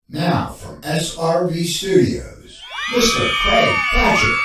Now from SRV Studios, Mr. Craig Thatcher.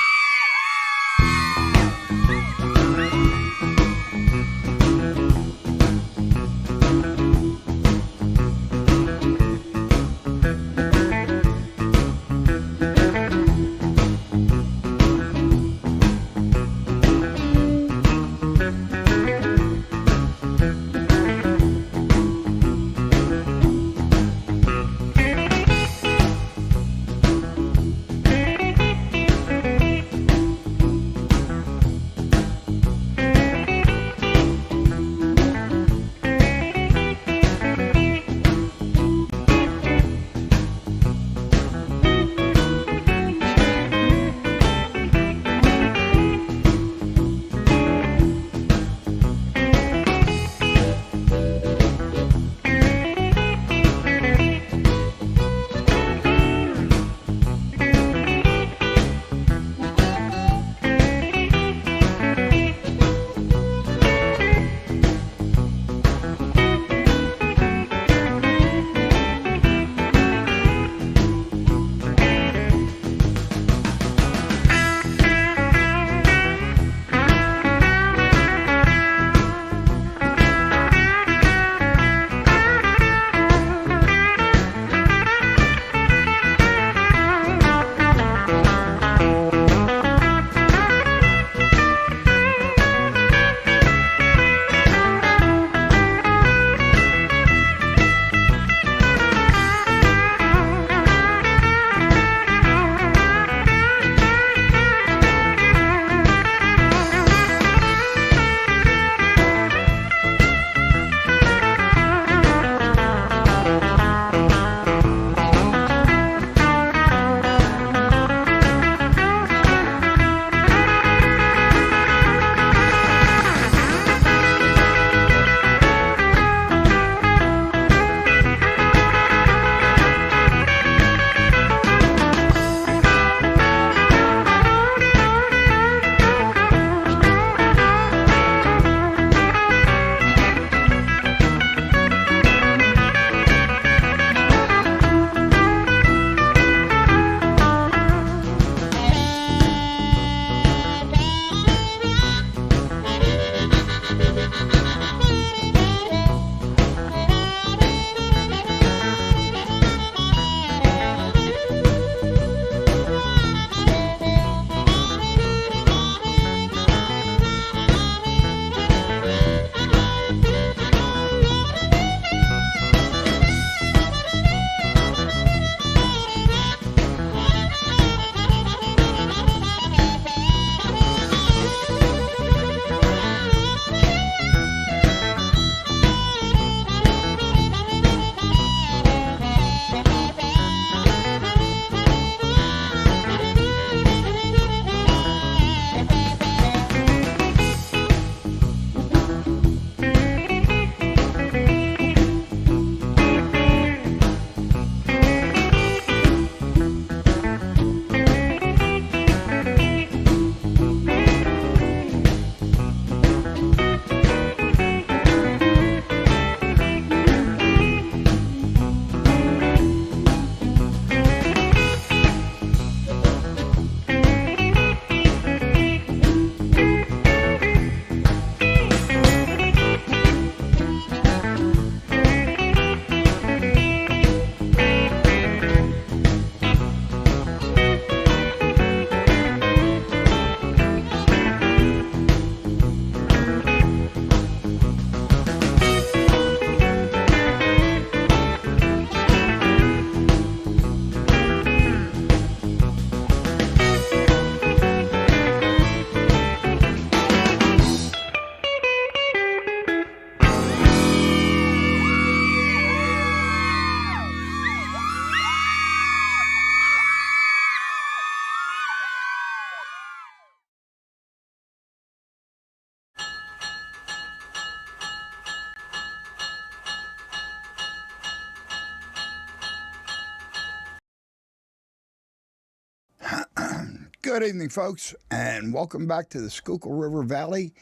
Good evening, folks, and welcome back to the Schuylkill River Valley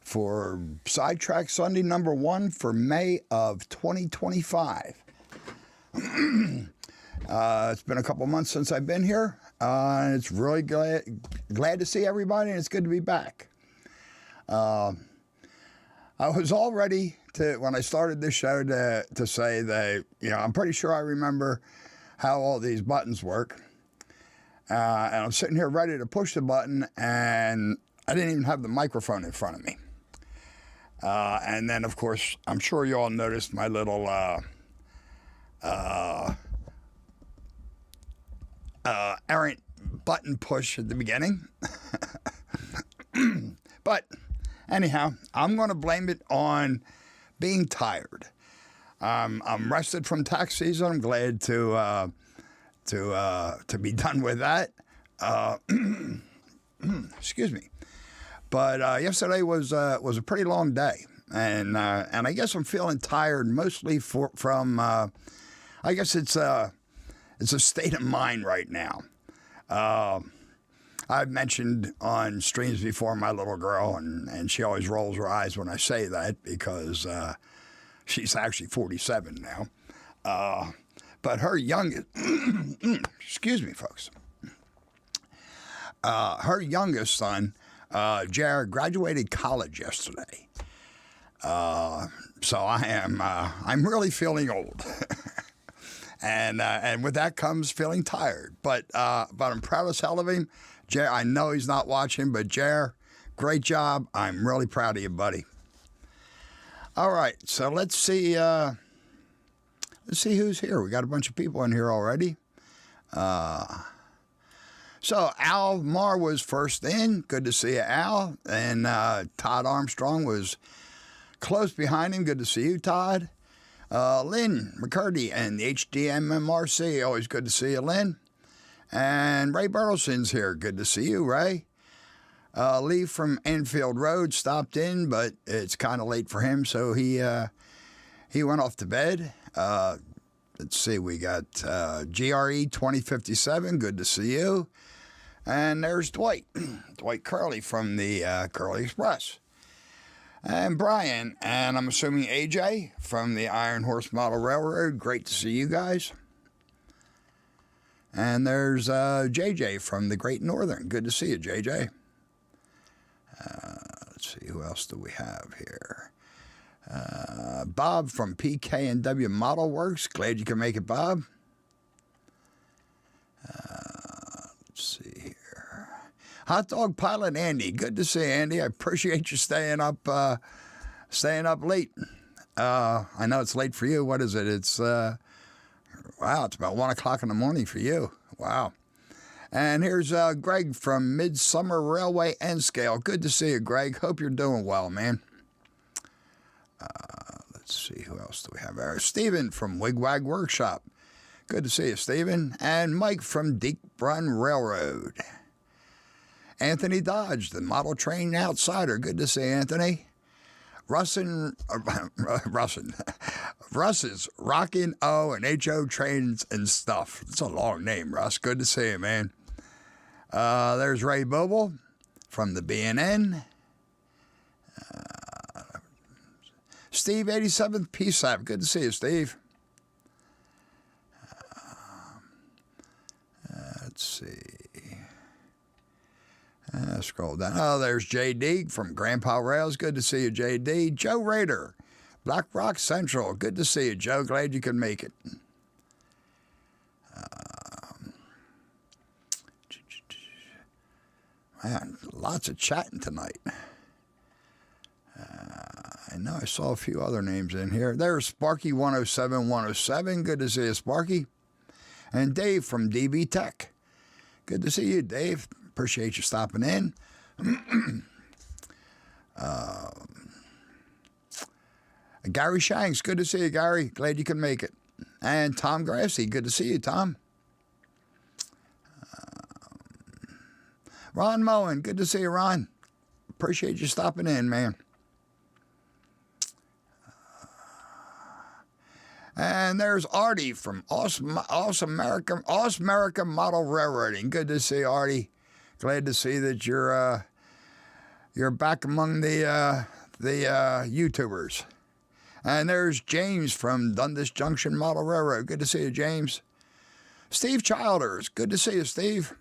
for Sidetrack Sunday number 1 for May of 2025. It's been a couple months since I've been here, and it's really glad to see everybody, and it's good to be back. I was all ready to, when I started this show, to say that, I'm pretty sure I remember how all these buttons work. And I'm sitting here ready to push the button, and I didn't even have the microphone in front of me. And then, of course, I'm sure you all noticed my little errant button push at the beginning. But anyhow, I'm going to blame it on being tired. I'm rested from tax season. I'm glad to be done with that. Excuse me. But yesterday was a pretty long day, and I guess I'm feeling tired mostly from I guess it's a state of mind right now. I've mentioned on streams before my little girl, and she always rolls her eyes when I say that because she's actually 47 now. But her youngest, excuse me, folks, her youngest son, Jared, graduated college yesterday. So I'm really feeling old. And with that comes feeling tired. But I'm proud as hell of him. Jer, I know he's not watching, but Jer, great job. I'm really proud of you, buddy. All right, so let's see who's here. We got a bunch of people in here already. So Al Marr was first in. Good to see you, Al. And Todd Armstrong was close behind him. Good to see you, Todd. Lynn McCurdy and the HDMMRC. Always good to see you, Lynn. And Ray Burleson's here. Good to see you, Ray. Lee from Enfield Road stopped in, but it's kind of late for him, so he went off to bed. Let's see, we got GRE 2057. Good to see you. And there's Dwight. Dwight Curley from the Curley Express. And Brian, and I'm assuming AJ from the Iron Horse Model Railroad. Great to see you guys. And there's JJ from the Great Northern. Good to see you, JJ. Let's see, who else do we have here? Bob from PK&W Model Works. Glad you can make it, Bob. Let's see here. Hot Dog Pilot Andy. Good to see you, Andy. I appreciate you staying up late. I know it's late for you. What is it? It's wow, it's about 1 o'clock in the morning for you. Wow. And here's Greg from Midsummer Railway N Scale. Good to see you, Greg. Hope you're doing well, man. Let's see, who else do we have there? Stephen from Wigwag Workshop. Good to see you, Stephen. And Mike from Deep Run Railroad. Anthony Dodge, the Model Train Outsider. Good to see you, Anthony. Russ's Rockin' O and HO Trains and Stuff. It's a long name, Russ. Good to see you, man. There's Ray Boble from the BNN. Steve 87th PSAP. Good to see you, Steve. Let's see. Scroll down. Oh, there's JD from Grandpa Rails. Good to see you, JD. Joe Rader, Black Rock Central. Good to see you, Joe. Glad you could make it. Man, lots of chatting tonight. I know I saw a few other names in here. There's Sparky 107. Good to see you, Sparky. And Dave from DB Tech. Good to see you, Dave. Appreciate you stopping in. Gary Shanks. Good to see you, Gary. Glad you can make it. And Tom Grassy. Good to see you, Tom. Ron Moen. Good to see you, Ron. Appreciate you stopping in, man. And there's Artie from Awesome America Model Railroading. Good to see you, Artie. Glad to see that you're back among the YouTubers. And there's James from Dundas Junction Model Railroad. Good to see you, James. Steve Childers, good to see you, Steve.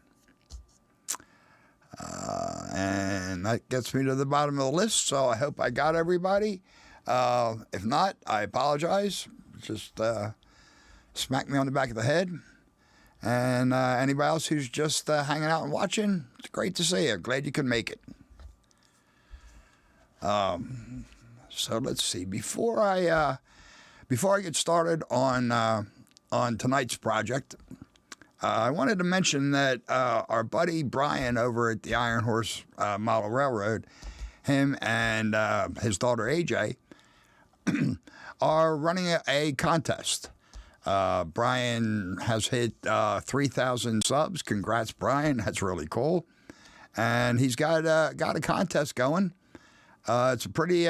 And that gets me to the bottom of the list, so I hope I got everybody. If not, I apologize. Just smack me on the back of the head. And anybody else who's just hanging out and watching, it's great to see you. Glad you could make it. So let's see. Before I get started on tonight's project, I wanted to mention that our buddy Brian over at the Iron Horse Model Railroad, him and his daughter AJ, are running a contest. Brian has hit 3,000 subs. Congrats, Brian. That's really cool. And he's got a contest going. It's a pretty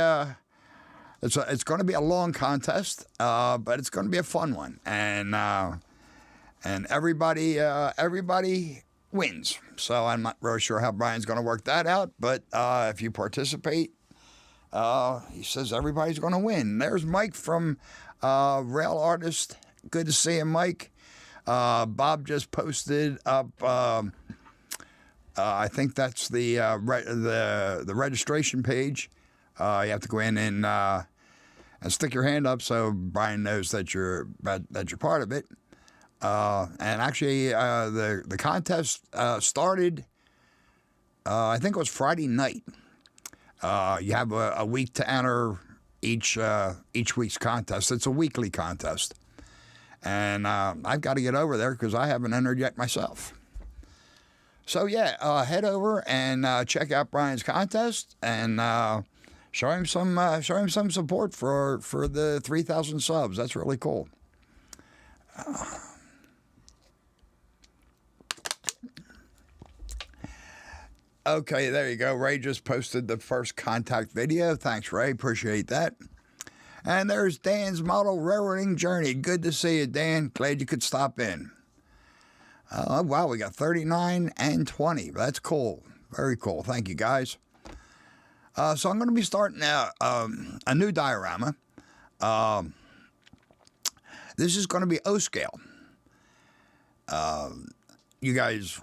it's going to be a long contest, but it's going to be a fun one. And everybody wins. So I'm not really sure how Brian's going to work that out. But if you participate, he says everybody's going to win. There's Mike from Rail Artist. Good to see you, Mike. Bob just posted up. I think that's the registration page. You have to go in and stick your hand up so Brian knows that you're part of it. And actually, the contest started. I think it was Friday night. You have a week to enter each week's contest. It's a weekly contest, and I've got to get over there because I haven't entered yet myself. So yeah, head over and check out Brian's contest and show him some support for the 3,000 subs. That's really cool. Okay, there you go. Ray just posted the first contact video. Thanks, Ray. Appreciate that. And there's Dan's model railroading journey. Good to see you, Dan. Glad you could stop in. Oh, wow, we got 39 and 20. That's cool. Very cool. Thank you, guys. So I'm going to be starting out a new diorama. This is going to be O-scale. You guys,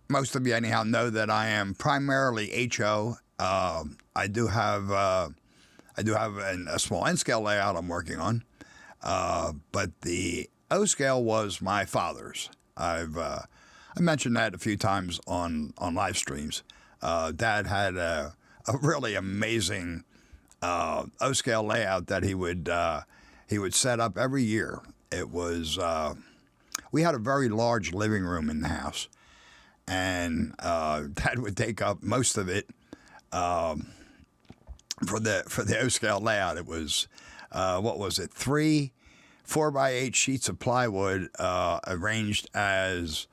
most of you anyhow, know that I am primarily HO. I do have a small N-scale layout I'm working on, but the O-scale was my father's. I mentioned that a few times on live streams. Dad had a really amazing O-scale layout that he would set up every year. It was we had a very large living room in the house, and Dad would take up most of it for the O-scale layout. It was what was it? 3 4x8 sheets of plywood arranged as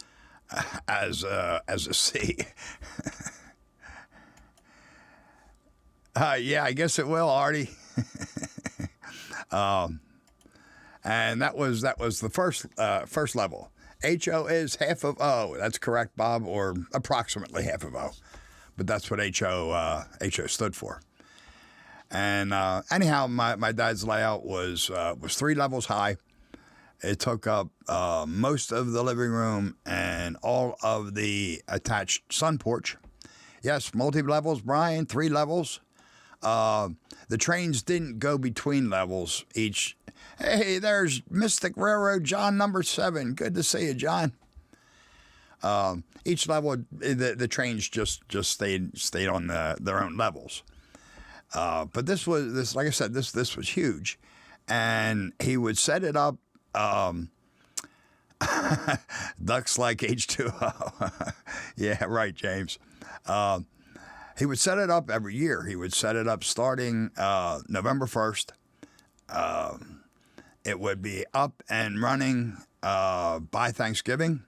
a C. Yeah, I guess it will, Artie. And that was the first level. HO is half of O. That's correct, Bob, or approximately half of O. But that's what HO stood for. And anyhow, my dad's layout was 3 levels high. It took up most of the living room and all of the attached sun porch. Yes, multi-levels, Brian, 3 levels. The trains didn't go between levels each. Hey, there's Mystic Railroad John number 7. Good to see you, John. Each level, the trains just stayed on their own levels. But this like I said, this was huge, and he would set it up. Ducks like H2O. Yeah, right, James. He would set it up every year. He would set it up starting November 1st. It would be up and running by Thanksgiving,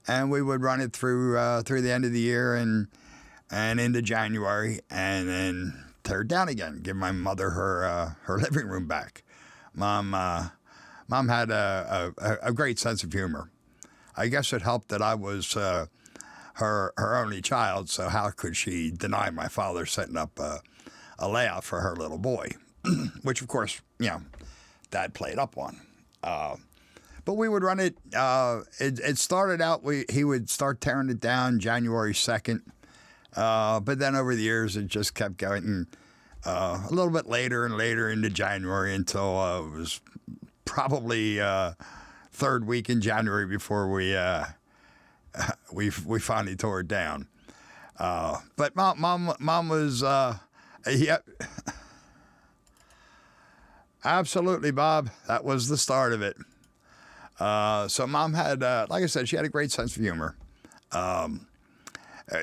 and we would run it through the end of the year and into January, and then tear it down again. Give my mother her living room back. Mom had a great sense of humor. I guess it helped that I was her only child, so how could she deny my father setting up a layout for her little boy, which of course, Dad played up on. But we would run it. It started out, he would start tearing it down January 2nd. But then over the years, it just kept going a little bit later and later into January until it was probably third week in January before we finally tore it down. But mom was, yeah, absolutely, Bob. That was the start of it. So Mom had, like I said, she had a great sense of humor.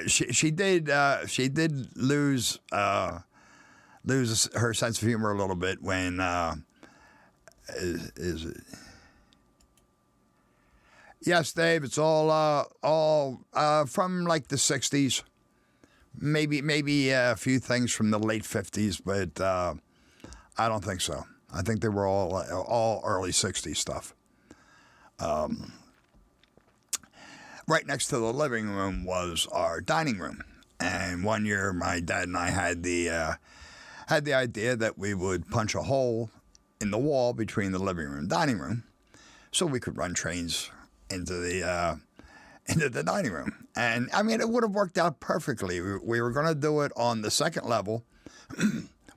She did lose her sense of humor a little bit when is it? Yes, Dave. It's all from like the '60s, maybe a few things from the late '50s, but I don't think so. I think they were all early '60s stuff. Right next to the living room was our dining room, and one year my dad and I had the idea that we would punch a hole in the wall between the living room and dining room, so we could run trains into the dining room. And I mean, it would have worked out perfectly. We were going to do it on the second level,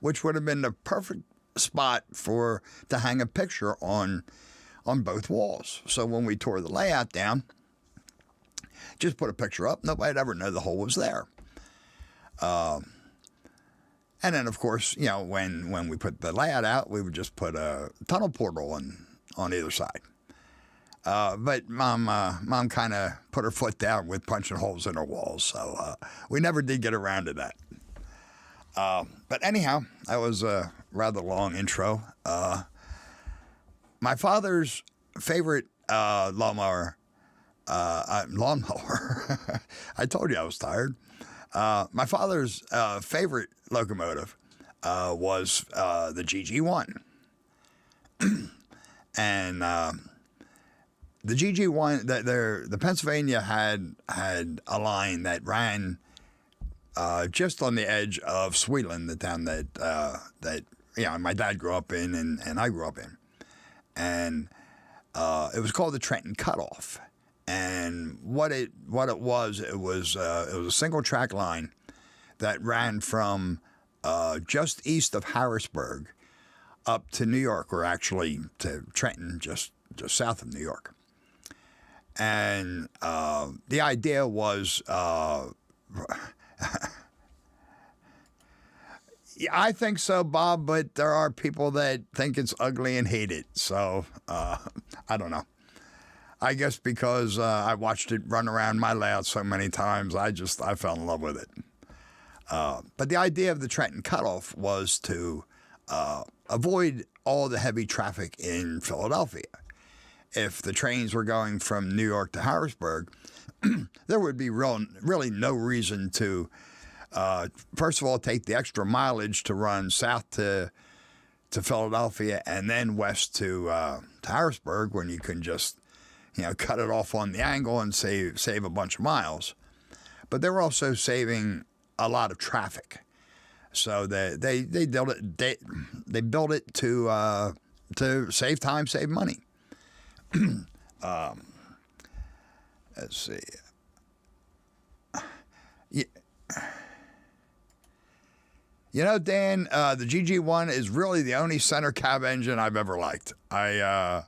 which would have been the perfect spot to hang a picture on both walls. So when we tore the layout down, just put a picture up. Nobody'd ever know the hole was there. And then, of course, you know, when we put the layout out, we would just put a tunnel portal on either side. But Mom kind of put her foot down with punching holes in her walls, so we never did get around to that. But anyhow, that was a rather long intro. My father's favorite lawnmower. I told you I was tired. My father's favorite locomotive was the GG1. And the GG1, the Pennsylvania had a line that ran just on the edge of Sweetland, the town that you know my dad grew up in and I grew up in. And it was called the Trenton Cutoff. And what it was a single track line that ran from just east of Harrisburg up to New York, or actually to Trenton, just south of New York. And the idea was, yeah, I think so, Bob, but there are people that think it's ugly and hate it. So I don't know. I guess because I watched it run around my layout so many times, I fell in love with it. But the idea of the Trenton Cutoff was to avoid all the heavy traffic in Philadelphia. If the trains were going from New York to Harrisburg, there would be really no reason to, first of all, take the extra mileage to run south to Philadelphia and then west to Harrisburg, when you can just, you know, cut it off on the angle and save a bunch of miles. But they were also saving a lot of traffic, so they built it to save time, save money. Let's see. Yeah. You know, Dan, the GG1 is really the only center cab engine I've ever liked. I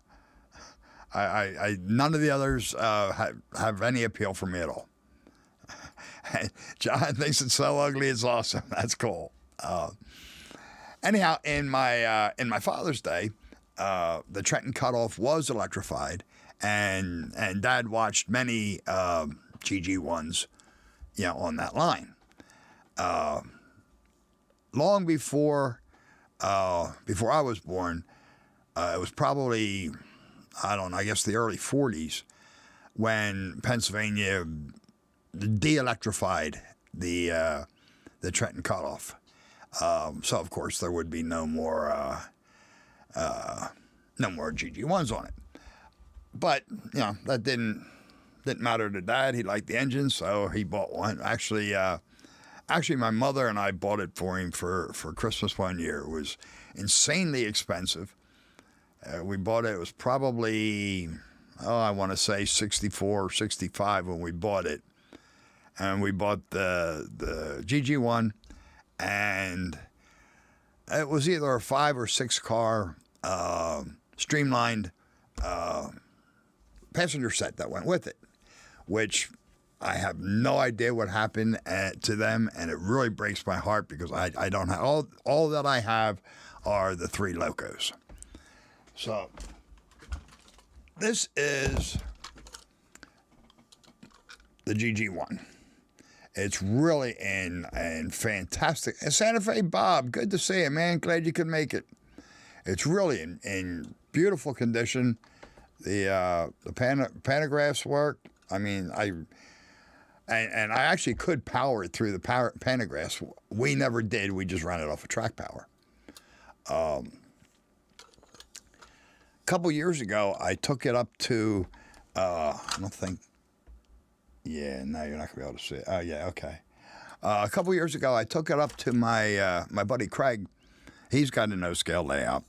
none of the others have any appeal for me at all. John thinks it's so ugly, it's awesome. That's cool. Anyhow, in my father's day, the Trenton Cutoff was electrified, and Dad watched many GG1s, you know, on that line. Long before I was born, it was probably, I don't know, I guess the early 40s, when Pennsylvania de-electrified the Trenton Cutoff. So of course there would be no more GG1s on it. But you know, that didn't matter to Dad. He liked the engine, so he bought one. Actually, my mother and I bought it for him for Christmas one year. It was insanely expensive. We bought it. It was probably, I want to say 64 or 65 when we bought it. And we bought the GG1, and it was either a 5 or 6 car streamlined passenger set that went with it, which I have no idea what happened to them, and it really breaks my heart because I don't have all that I have are the 3 locos. So this is the GG1. It's really in fantastic. Santa Fe Bob, good to see you, man. Glad you could make it. It's really in beautiful condition. The pantographs work. I mean, I actually could power it through the pantographs. We never did. We just ran it off of track power. A couple years ago, I took it up to, I don't think, yeah, no, you're not going to be able to see it. Oh, yeah, okay. A couple years ago, I took it up to my my buddy Craig. He's got a no-scale layout,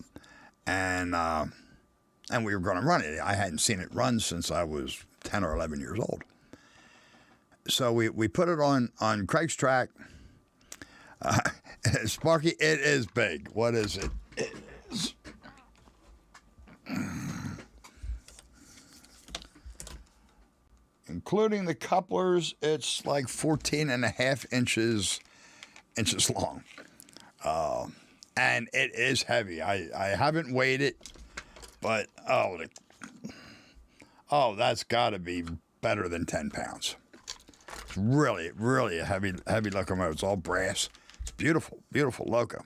and we were going to run it. I hadn't seen it run since I was 10 or 11 years old. So we put it on Craig's track. Sparky, it is big. What is it? It is. Including the couplers, it's like 14.5 inches long. And it is heavy. I haven't weighed it, but that's got to be better than 10 pounds. It's really, really a heavy locomotive. It's all brass. It's beautiful, beautiful loco.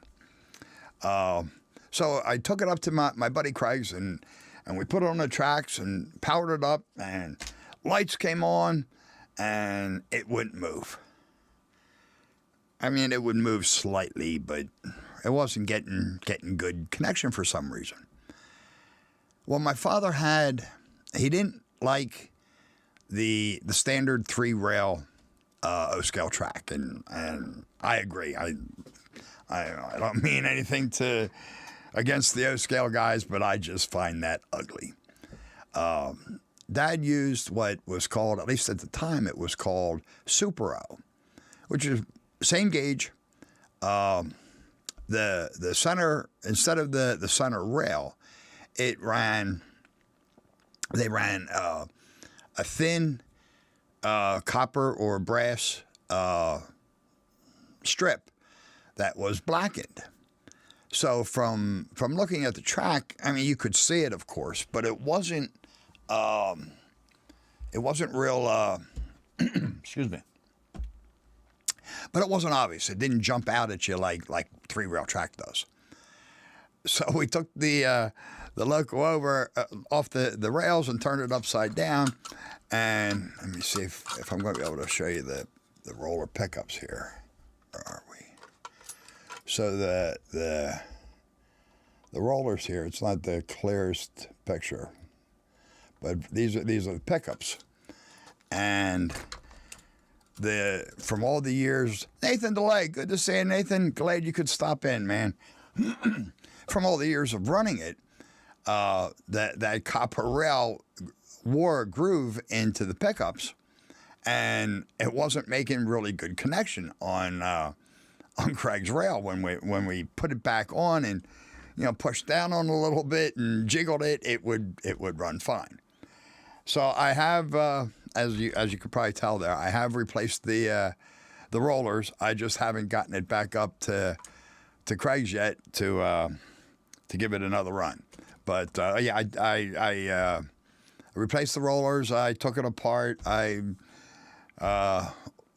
So I took it up to my buddy Craig's, and we put it on the tracks and powered it up, and lights came on, and it wouldn't move. I mean, it would move slightly, but it wasn't getting good connection for some reason. Well, my father he didn't like the standard 3-rail O-scale track, and I agree. I don't mean anything against the O-scale guys, but I just find that ugly. Dad used what was called, at least at the time, it was called Super O, which is same gauge. The center, instead of the center rail, they ran a thin copper or brass strip that was blackened. So from looking at the track, I mean, you could see it, of course, but it wasn't real. Excuse me. But it wasn't obvious. It didn't jump out at you like 3-rail track does. So we took the loco over off the rails and turned it upside down. And let me see if I'm going to be able to show you the roller pickups here. Where are we? So the rollers here, it's not the clearest picture, but these are the pickups. And from all the years, Nathan DeLay, good to see you, Nathan. Glad you could stop in, man. From all the years of running it, that copper rail wore a groove into the pickups, and it wasn't making really good connection on Craig's rail when we put it back on and pushed down on it a little bit and jiggled it. It would run fine. So I have, as you could probably tell there, I have replaced the rollers. I just haven't gotten it back up to Craig's yet to give it another run. But yeah, I replaced the rollers. I took it apart. I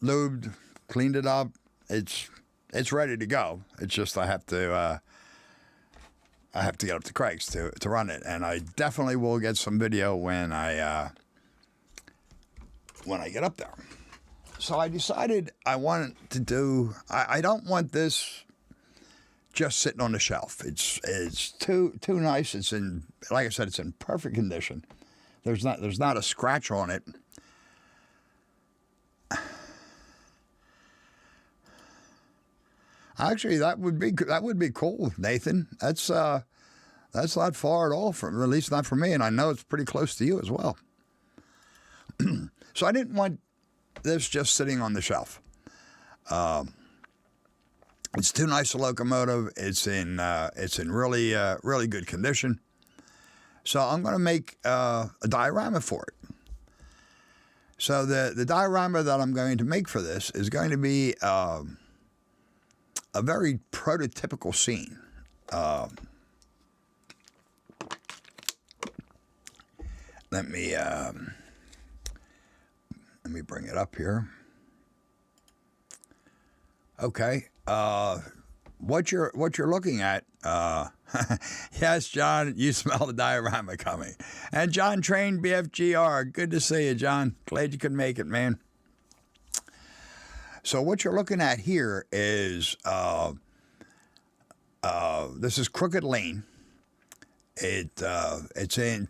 lubed, cleaned it up. It's ready to go. It's just I have to get up to Craig's to run it, and I definitely will get some video when I get up there. So I decided I wanted to do. I don't want this just sitting on the shelf. It's too nice. It's in, like I said, it's in perfect condition. There's not a scratch on it. Actually, that would be cool, Nathan. That's That's not far at all, from at least not for me, and I know it's pretty close to you as well. So I didn't want this just sitting on the shelf. It's too nice a locomotive. It's in really really good condition. So I'm going to make a diorama for it. So the diorama that I'm going to make for this is going to be a very prototypical scene. Let me bring it up here. Okay. What you're looking at? Yes, John, you smell the diorama coming. And John Train BFGR, good to see you, John. Glad you could make it, man. So what you're looking at here is this is Crooked Lane. It's in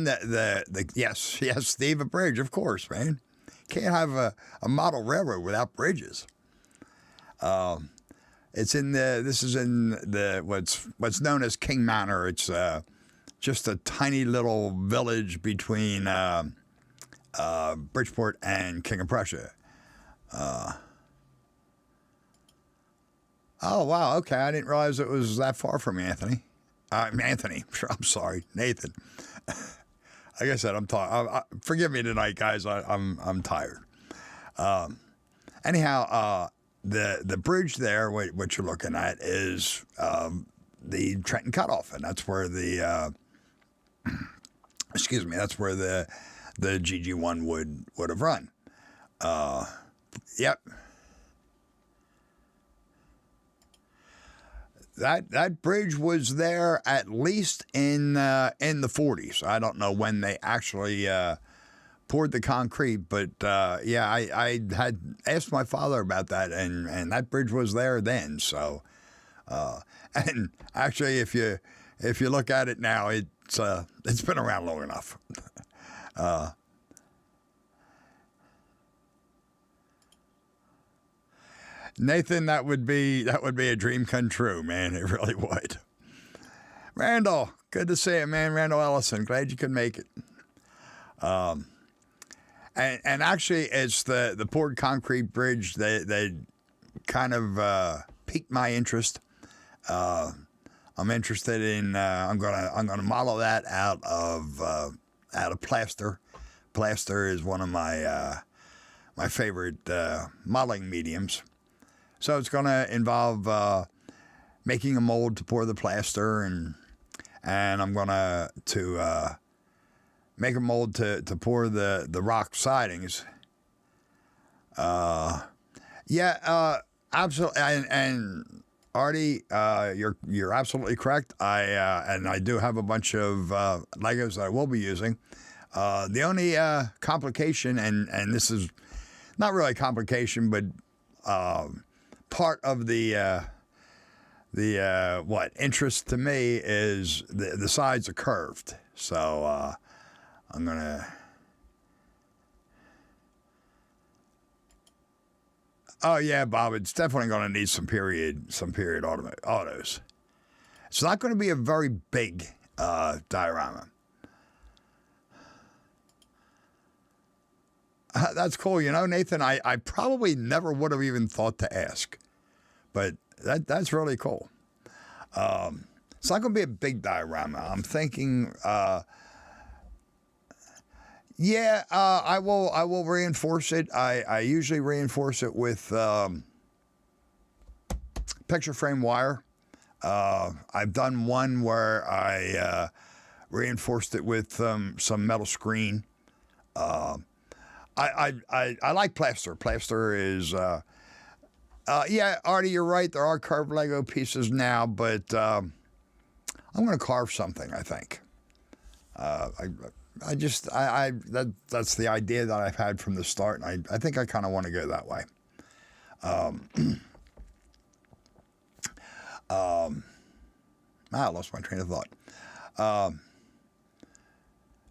the yes, Steve, a bridge, of course, man. Can't have a model railroad without bridges. This is in the what's known as King Manor. It's just a tiny little village between Bridgeport and King of Prussia. Oh wow, okay. I didn't realize it was that far from me, Anthony. Anthony, I'm sorry, Nathan. Like I said, I'm tired. Forgive me tonight, guys. I'm tired. Anyhow, the bridge there, what you're looking at is the Trenton Cutoff, and that's where the excuse me, that's where the GG1 would have run. Yep. That bridge was there at least in the 40s. I don't know when they actually poured the concrete, but yeah, I had asked my father about that, and that bridge was there then. So, and actually, if you look at it now, it's been around long enough. Nathan, that would be a dream come true, man. It really would. Randall, good to see you, man. Randall Ellison, glad you could make it. And actually, it's the poured concrete bridge that kind of piqued my interest. I'm interested in. I'm gonna model that out of plaster. Plaster is one of my favorite modeling mediums. So it's going to involve making a mold to pour the plaster, and I'm going to make a mold to pour the rock sidings. Yeah, absolutely. And Artie, you're absolutely correct. I do have a bunch of Legos that I will be using. The only complication, and this is not really a complication, but part of the interest to me is the sides are curved. So I'm gonna. Oh yeah, Bob. It's definitely going to need some period autos. It's not going to be a very big diorama. That's cool. You know, Nathan, I probably never would have even thought to ask, but that's really cool. It's not going to be a big diorama. I'm thinking, I will reinforce it. I usually reinforce it with picture frame wire. I've done one where I reinforced it with some metal screen. I like plaster. Plaster is, yeah, Artie, you're right. There are carved Lego pieces now, but I'm going to carve something, I think. That's the idea that I've had from the start, and I think I kind of want to go that way. I lost my train of thought.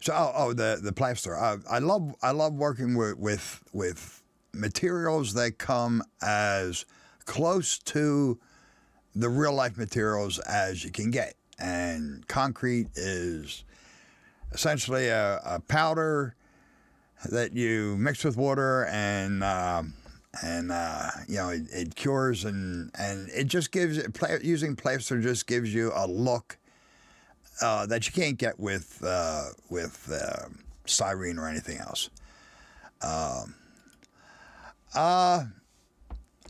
So the plaster. I love working with materials that come as close to the real life materials as you can get. And concrete is essentially a powder that you mix with water, and you know, it cures, and it just gives using plaster just gives you a look that you can't get with styrene or anything else.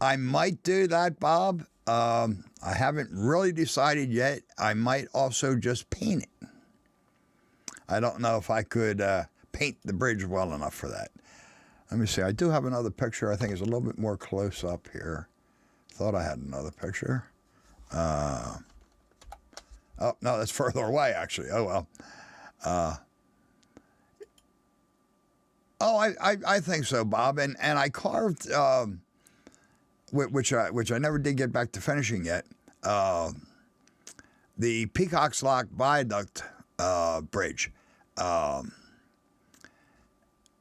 I might do that, Bob. I haven't really decided yet. I might also just paint it. I don't know if I could paint the bridge well enough for that. Let me see. I do have another picture. I think it's a little bit more close up here. Thought I had another picture. Oh, no, that's further away, actually. Oh, well. I think so, Bob. And I carved, which I never did get back to finishing yet, the Peacock's Lock Viaduct bridge.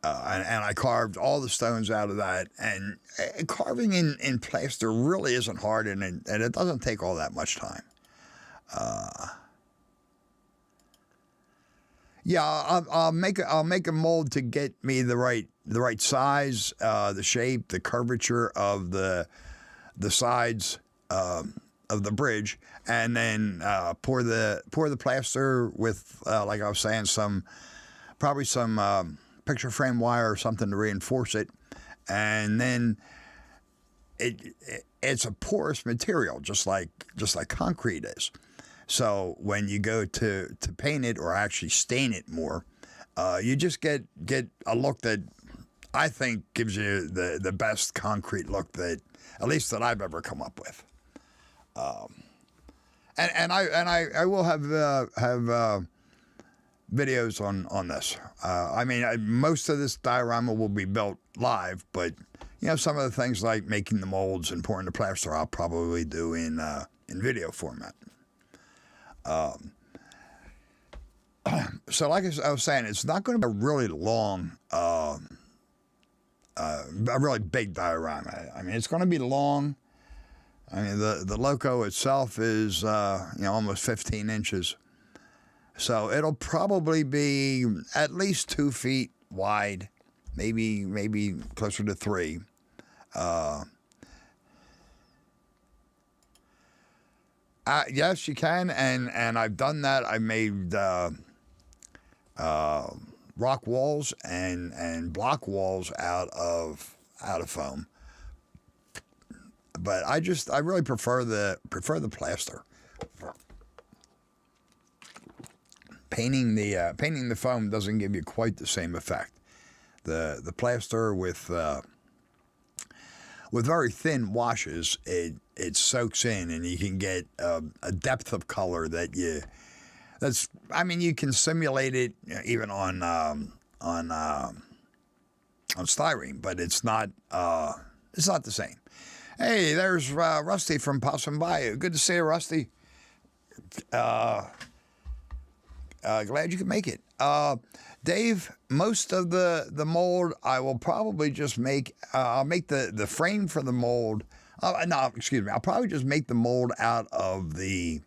And I carved all the stones out of that. And carving in plaster really isn't hard, and it doesn't take all that much time. Yeah, I'll make a mold to get me the right size, the shape, the curvature of the sides of the bridge, and then pour the plaster with, like I was saying, probably some picture frame wire or something to reinforce it, and then it's a porous material, just like concrete is. So when you go to paint it or actually stain it more, you just get a look that I think gives you the best concrete look that at least that I've ever come up with. And I will have videos on this. I mean, most of this diorama will be built live, but you know, some of the things like making the molds and pouring the plaster, I'll probably do in video format. So like I was saying, it's not going to be a really long, a really big diorama. I mean, it's going to be long. I mean, the loco itself is, you know, almost 15 inches. So it'll probably be at least 2 feet wide, maybe closer to 3. Yes, you can, and I've done that. I made rock walls and block walls out of foam. But I really prefer the plaster. Painting the foam doesn't give you quite the same effect. The plaster with very thin washes, it soaks in, and you can get a depth of color I mean, you can simulate it even on styrene, but it's not the same. Hey, there's Rusty from Possum Bayou. Good to see you, Rusty. Glad you could make it. Dave, most of the mold I will probably just make. I'll make the frame for the mold. No, excuse me. I'll probably just make the mold out of the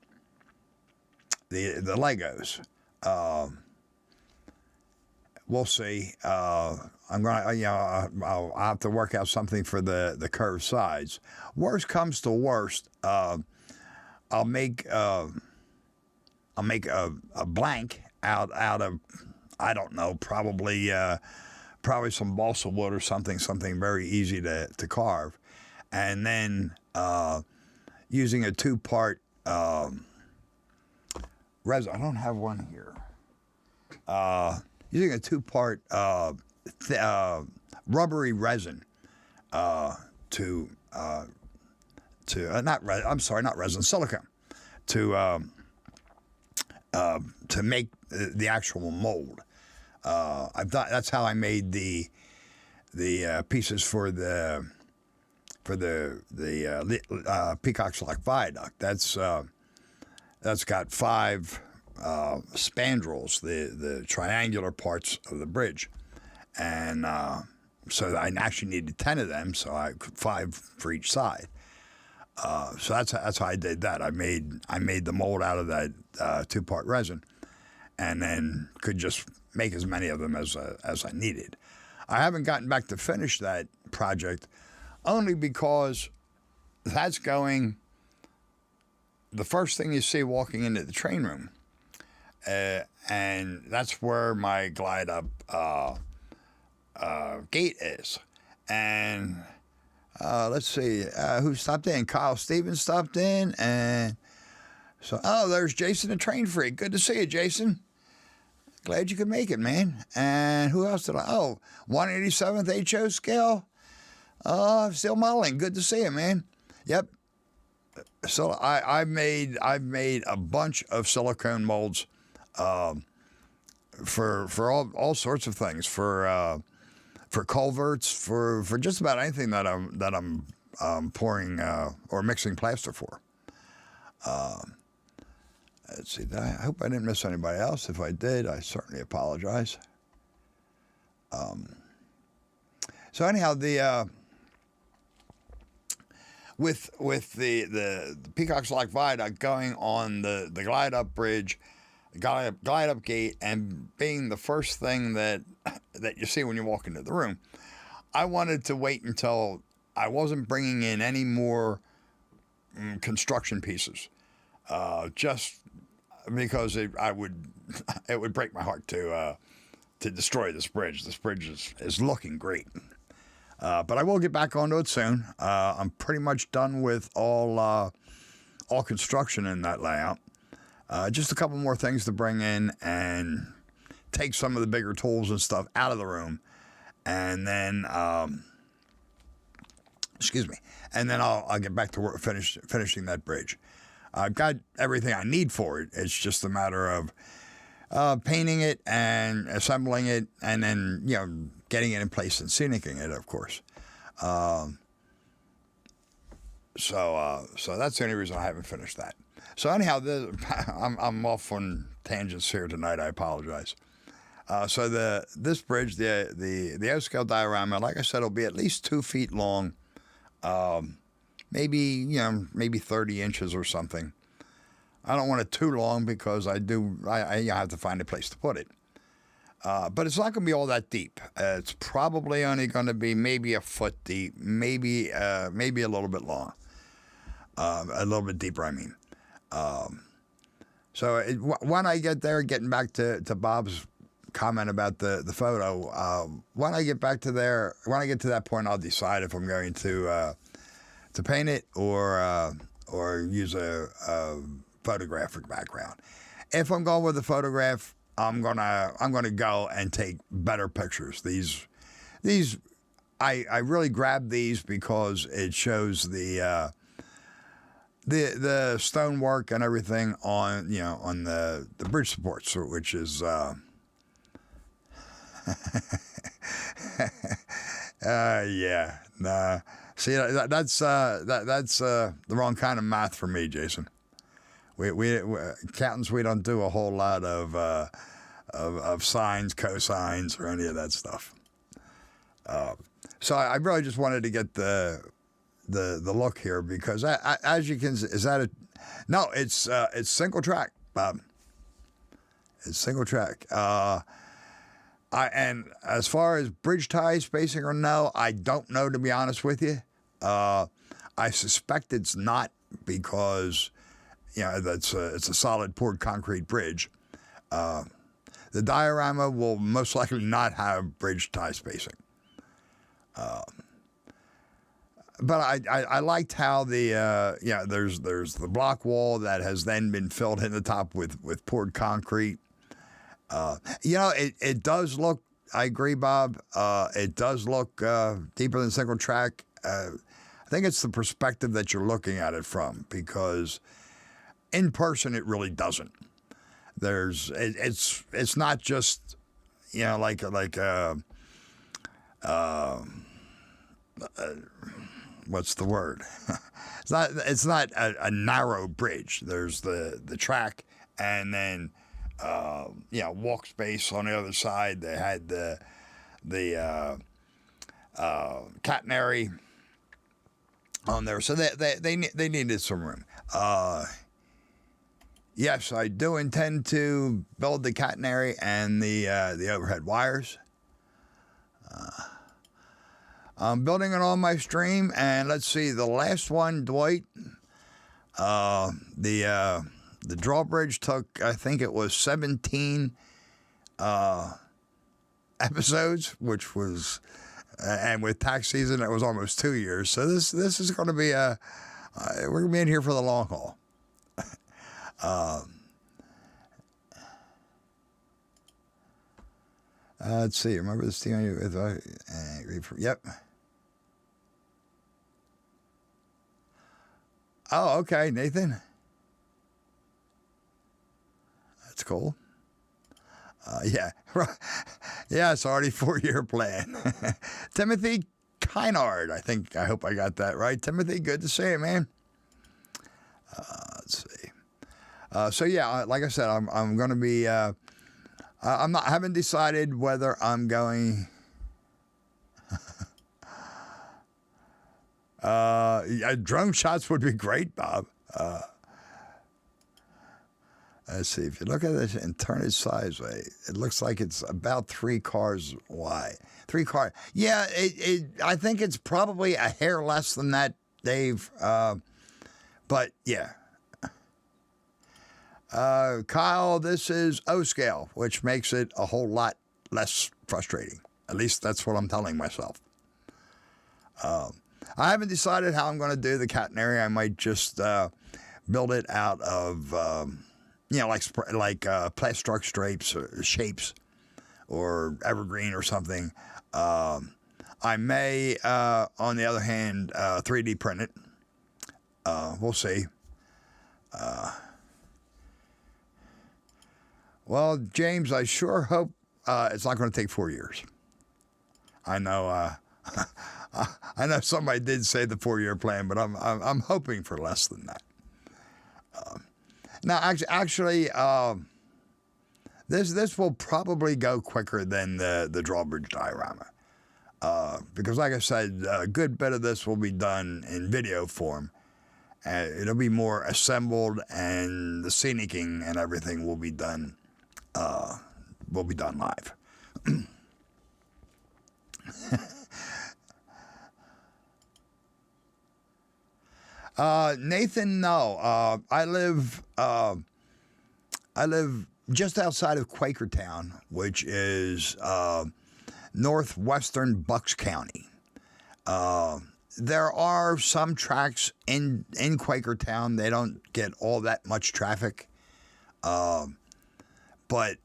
Legos. We'll see. I'm gonna, you know, I'll have to work out something for the curved sides. Worst comes to worst, I'll make a blank out of, I don't know, probably some balsa wood or something very easy to carve, and then using a 2-part resin. I don't have one here. Using a 2-part rubbery resin silicone to make the actual mold. That's how I made the pieces for the Peacock's Lock Viaduct. That's got 5 spandrels, the triangular parts of the bridge, and so I actually needed 10 of them, so 5 for each side. So that's how I did that. I made the mold out of that 2-part resin, and then could just make as many of them as I needed. I haven't gotten back to finish that project, only because that's going. The first thing you see walking into the train room, and that's where my glide up gate is. And let's see, who stopped in? Kyle Stevens stopped in, and so there's Jason the Train Freak. Good to see you, Jason. Glad you could make it, man. And who else did I? 187th HO scale. Steel modeling. Good to see you, man. Yep. So I've made a bunch of silicone molds for all sorts of things, for culverts, for just about anything that I'm pouring or mixing plaster for. Let's see. I hope I didn't miss anybody else. If I did, I certainly apologize. So anyhow, the with the Peacock's Lock Viaduct going on the glide up bridge, glide up gate, and being the first thing that you see when you walk into the room, I wanted to wait until I wasn't bringing in any more construction pieces, just because it would break my heart to destroy this bridge. This bridge is looking great. But I will get back onto it soon. I'm pretty much done with all construction in that layout. Just a couple more things to bring in and take some of the bigger tools and stuff out of the room, and then and then I'll get back to work finishing that bridge. I've got everything I need for it. It's just a matter of painting it and assembling it, and then getting it in place and scenicking it, of course. So that's the only reason I haven't finished that. So anyhow, I'm off on tangents here tonight. I apologize. So this bridge, the O-scale diorama, like I said, will be at least 2 feet long, maybe 30 inches or something. I don't want it too long because I have to find a place to put it. But it's not going to be all that deep. It's probably only going to be maybe a foot deep, maybe a little bit long, a little bit deeper, I mean. So when I get there, getting back to Bob's comment about the photo, when I get to that point, I'll decide if I'm going to paint it or use a photographic background. If I'm going with a photograph, I'm gonna go and take better pictures. These I really grabbed these because it shows the stonework and everything on the bridge supports, which is yeah, nah. See, that's the wrong kind of math for me, Jason. We accountants, we don't do a whole lot of sines, cosines, or any of that stuff. So I really just wanted to get the look here because as you can see, no, it's single track, Bob. It's single track. And as far as bridge tie spacing or no, I don't know, to be honest with you. I suspect it's not because it's a solid poured concrete bridge. The diorama will most likely not have bridge tie spacing. But I liked how there's the block wall that has then been filled in the top with poured concrete. It does look, I agree, Bob, it does look deeper than single track. I think it's the perspective that you're looking at it from, because in person it really doesn't. It's not just what's the word? It's not a narrow bridge. There's the track, and then walk space on the other side. They had the catenary on there. So they needed some room. Yes, I do intend to build the catenary and the overhead wires. I'm building it on my stream, and let's see, the last one, Dwight, the drawbridge took, I think it was 17 episodes, which was, and with tax season, it was almost 2 years. So this is going to be we're going to be in here for the long haul. Let's see. Remember this thing? Yep. Oh, okay, Nathan. That's cool. Yeah. Yeah, it's already 4-year plan. Timothy Kynard. I hope I got that right. Timothy, good to see you, man. Let's see. So yeah, like I said, I'm going to be. I haven't decided whether I'm going. Drone shots would be great, Bob. Let's see. If you look at this and turn it sideways, it looks like it's about 3 cars wide. 3 cars. Yeah, I think it's probably a hair less than that, Dave. But yeah. Kyle, this is O scale, which makes it a whole lot less frustrating. At least that's what I'm telling myself. I haven't decided how I'm going to do the catenary. I might just build it out of, like plastoc stripes or shapes or evergreen or something. I may, on the other hand, 3D print it. We'll see. Well, James, I sure hope it's not going to take 4 years. I know. I know somebody did say the 4-year plan, but I'm hoping for less than that. Now, actually, this will probably go quicker than the drawbridge diorama, because, like I said, a good bit of this will be done in video form. It'll be more assembled, and the scenicking and everything will be done. Live. Nathan, no. I live just outside of Quakertown, which is northwestern Bucks County. There are some tracks in Quakertown. They don't get all that much traffic, but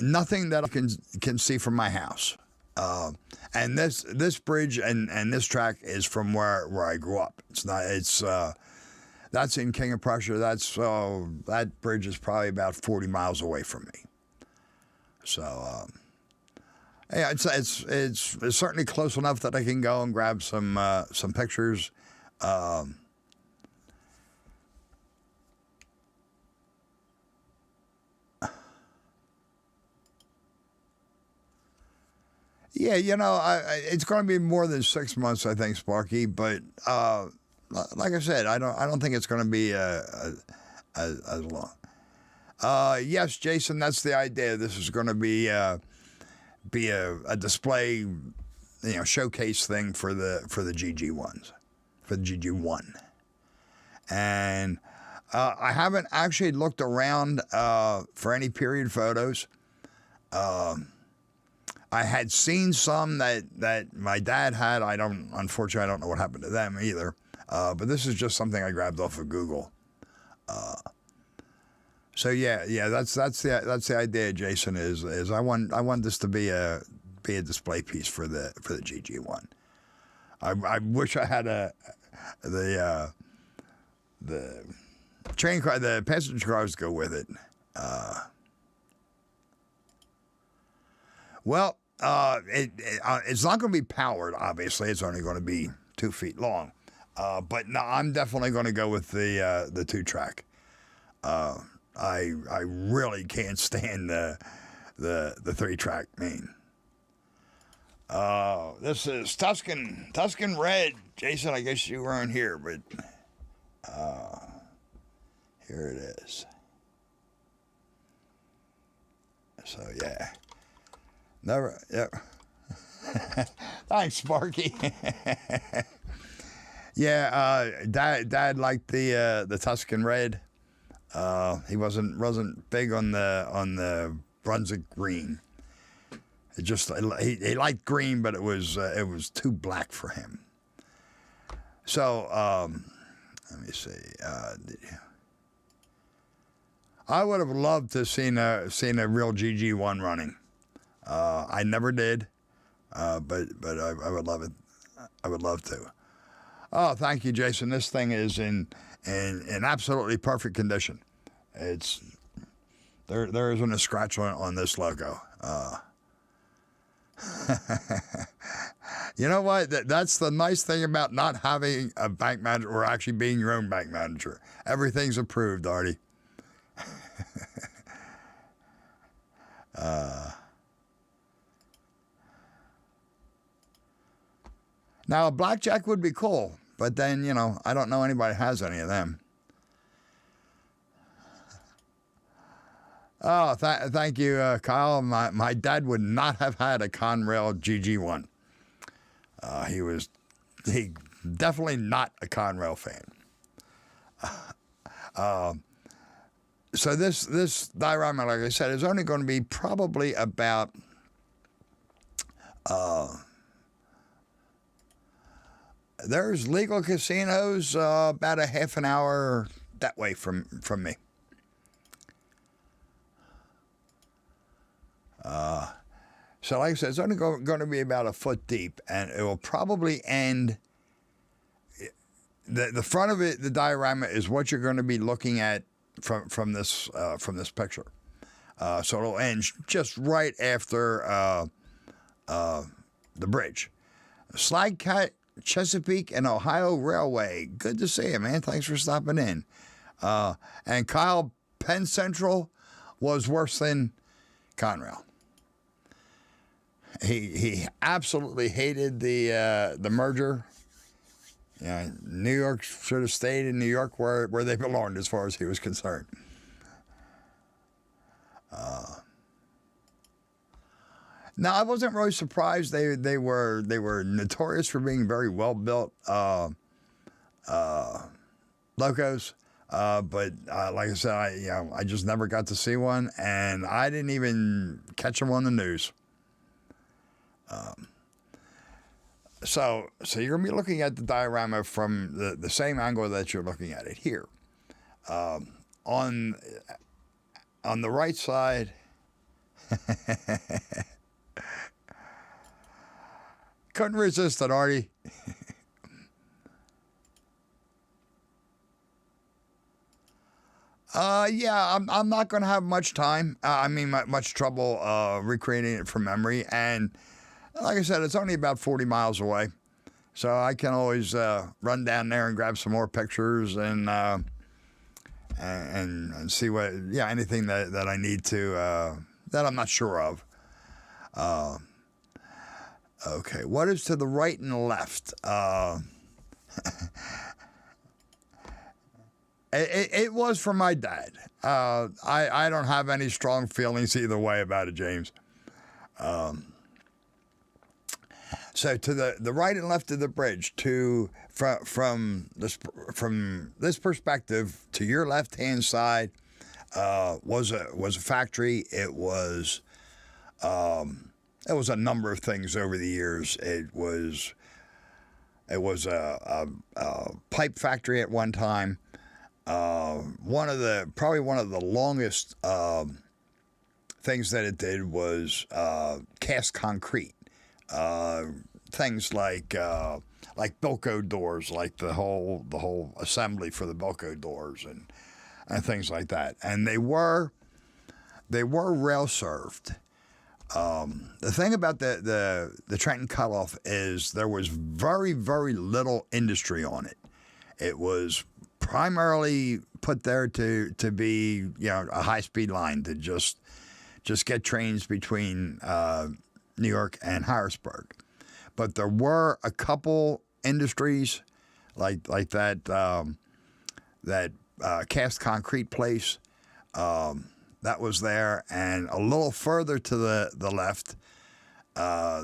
nothing that I can see from my house. And this bridge and this track is from where I grew up. It's not. It's that's in King of Prussia. That bridge is probably about 40 miles away from me. So yeah, it's certainly close enough that I can go and grab some pictures. Yeah, it's going to be more than 6 months, I think, Sparky. But like I said, I don't think it's going to be as long. Yes, Jason, that's the idea. This is going to be a display, showcase thing for the GG1s, for the GG1. And I haven't actually looked around for any period photos. I had seen some that my dad had. Unfortunately, I don't know what happened to them either. But this is just something I grabbed off of Google. So yeah, that's the idea, Jason. Is I want this to be a display piece for the GG1. I wish I had the train car, the passenger cars to go with it. Well. It's not going to be powered, obviously. It's only going to be 2 feet long. But no, I'm definitely going to go with the 2-track. I really can't stand the 3-track main. This is Tuscan Red. Jason, I guess you weren't here, but here it is. So yeah, never. Yep. Thanks, Sparky. Yeah, Dad liked the Tuscan Red. He wasn't big on the Brunswick Green. It just he liked green, but it was too black for him. So let me see. I would have loved to seen a real GG1 running. I never did, but I would love it. I would love to. Oh, thank you, Jason. This thing is in absolutely perfect condition. It's there isn't a scratch on this logo. You know what? That's the nice thing about not having a bank manager or actually being your own bank manager. Everything's approved, Artie. Now, a blackjack would be cool, but then, I don't know anybody has any of them. Oh, thank you, Kyle. My dad would not have had a Conrail GG1. He definitely not a Conrail fan. So this diorama, like I said, is only going to be probably about there's legal casinos about a half an hour that way from me. So like I said, it's only going to be about a foot deep, and it will probably end. The front of it, the diorama, is what you're going to be looking at from this picture. So it'll end just right after the bridge. Slag Cat, Chesapeake and Ohio Railway. Good to see you, man. Thanks for stopping in. And Kyle, Penn Central was worse than Conrail. He absolutely hated the merger. Yeah, New York should have stayed in New York where they belonged, as far as he was concerned. Now, I wasn't really surprised. They were notorious for being very well built locos. But like I said, I just never got to see one, and I didn't even catch them on the news. So you're going to be looking at the diorama from the same angle that you're looking at it here. On the right side, couldn't resist it, Artie. Yeah, I'm not going to have much time. Much trouble recreating it from memory. And like I said, it's only about 40 miles away. So I can always run down there and grab some more pictures and see anything that I need to, that I'm not sure of. Okay, what is to the right and left? It was for my dad. I don't have any strong feelings either way about it, James. So to the right and left of the bridge, from this perspective, to your left hand side was a factory. It was a number of things over the years. It was a pipe factory at one time. Probably one of the longest things that it did was cast concrete. Things like Bilko doors, like the whole assembly for the Bilko doors and things like that. And they were rail served. The thing about the Trenton Cutoff is there was very, very little industry on it. It was primarily put there to be a high-speed line to just get trains between New York and Harrisburg. but there were a couple industries like that cast concrete place that was there, and a little further to the left,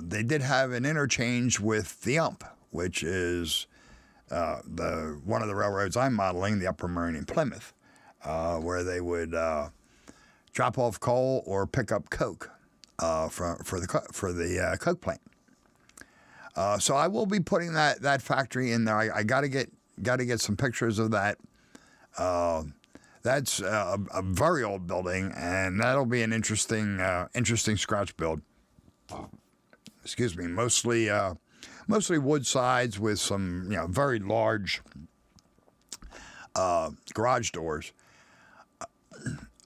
they did have an interchange with the UMP, which is one of the railroads I'm modeling, the Upper Meridian in Plymouth, where they would drop off coal or pick up coke for the coke plant. So I will be putting that factory in there. I got to get some pictures of that. That's a very old building, and that'll be an interesting scratch build. Excuse me, mostly wood sides with some very large garage doors.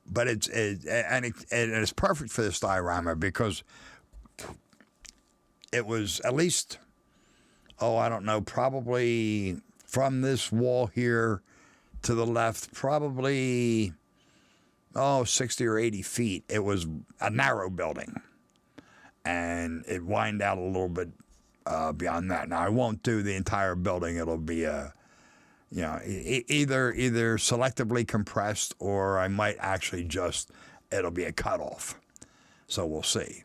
But it's perfect for this diorama because it was at least, I don't know, probably from this wall here to the left, probably 60 or 80 feet. It was a narrow building, and it wind out a little bit beyond that. Now I won't do the entire building. It'll be either selectively compressed, or I might actually it'll be a cutoff. So we'll see.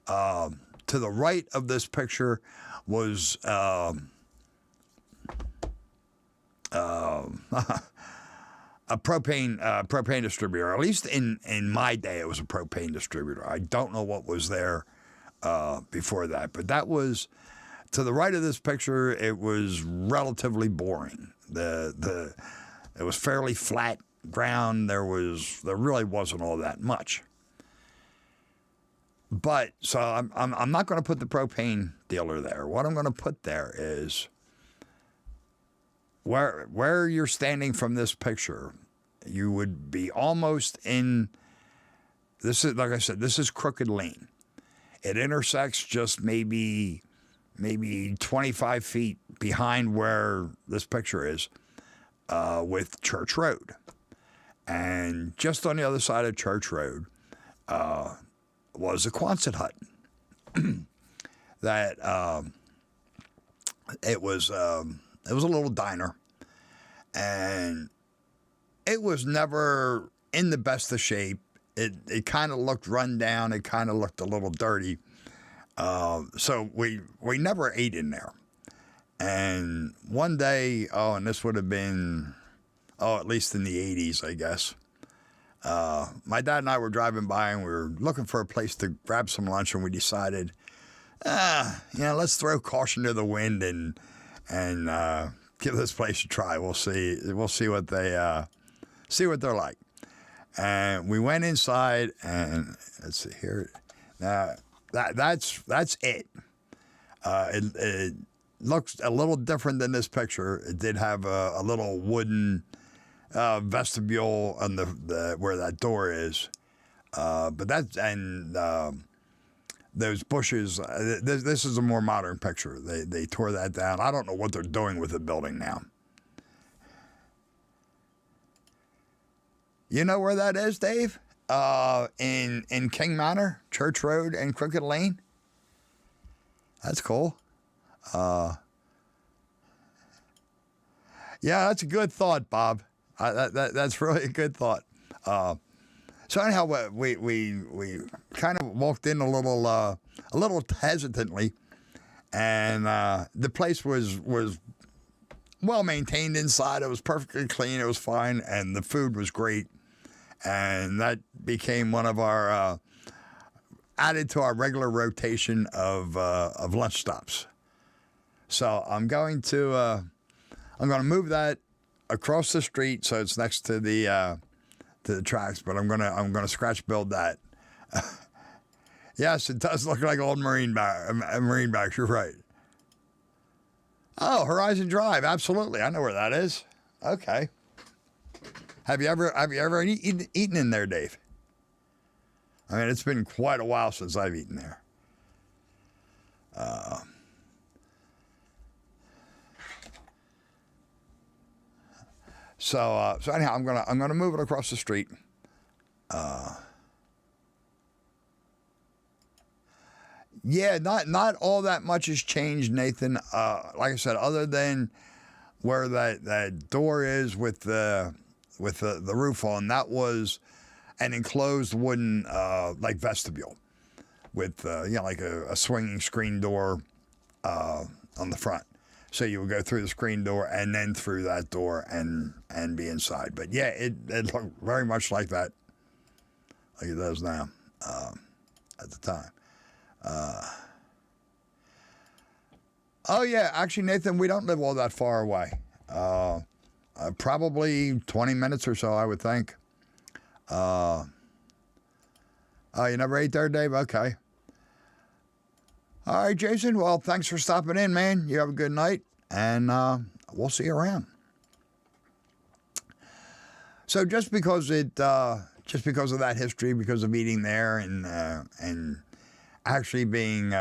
To the right of this picture was a propane distributor. At least in my day, it was a propane distributor. I don't know what was there before that, but that was to the right of this picture. It was relatively boring. It was fairly flat ground. There really wasn't all that much. But so I'm not going to put the propane dealer there. What I'm going to put there is where you're standing from this picture. You would be almost in. This is, like I said, this is Crooked Lane. It intersects just maybe 25 feet behind where this picture is with Church Road. And just on the other side of Church Road was a Quonset hut that it was a little diner, and it was never in the best of shape. It kind of looked run down. It kind of looked a little dirty. So we never ate in there. And one day, and this would have been, at least in the 80s, I guess. My dad and I were driving by, and we were looking for a place to grab some lunch, and we decided, let's throw caution to the wind and give this place a try. We'll see what they're like. And we went inside, and let's see here. Now that's it. It looks a little different than this picture. It did have a little wooden vestibule on the where that door is, but those bushes. This is a more modern picture. They tore that down. I don't know what they're doing with the building now. You know where that is, Dave? In King Manor, Church Road, and Crooked Lane. That's cool. Yeah, that's a good thought, Bob. That's really a good thought. So anyhow, we kind of walked in a little hesitantly, and the place was well maintained inside. It was perfectly clean. It was fine, and the food was great. And that became one of our added to our regular rotation of lunch stops. So I'm going to move that across the street so it's next to the tracks. But I'm gonna scratch build that. Yes, it does look like old marine barracks. You're right. Oh, Horizon Drive, absolutely. I know where that is. Okay. Have you ever eaten in there, Dave? I mean, it's been quite a while since I've eaten there. So anyhow, I'm gonna move it across the street. Yeah, not all that much has changed, Nathan. Like I said, other than where that door is with the roof on, that was an enclosed wooden like vestibule with like a swinging screen door on the front. So you would go through the screen door and then through that door and be inside. But yeah, it looked very much like that, like it does now at the time. Oh yeah, actually, Nathan, we don't live all that far away. Probably 20 minutes or so, I would think. Oh, you never ate there, Dave? Okay. All right, Jason. Well, thanks for stopping in, man. You have a good night, and we'll see you around. So just because of that history, because of eating there, and actually being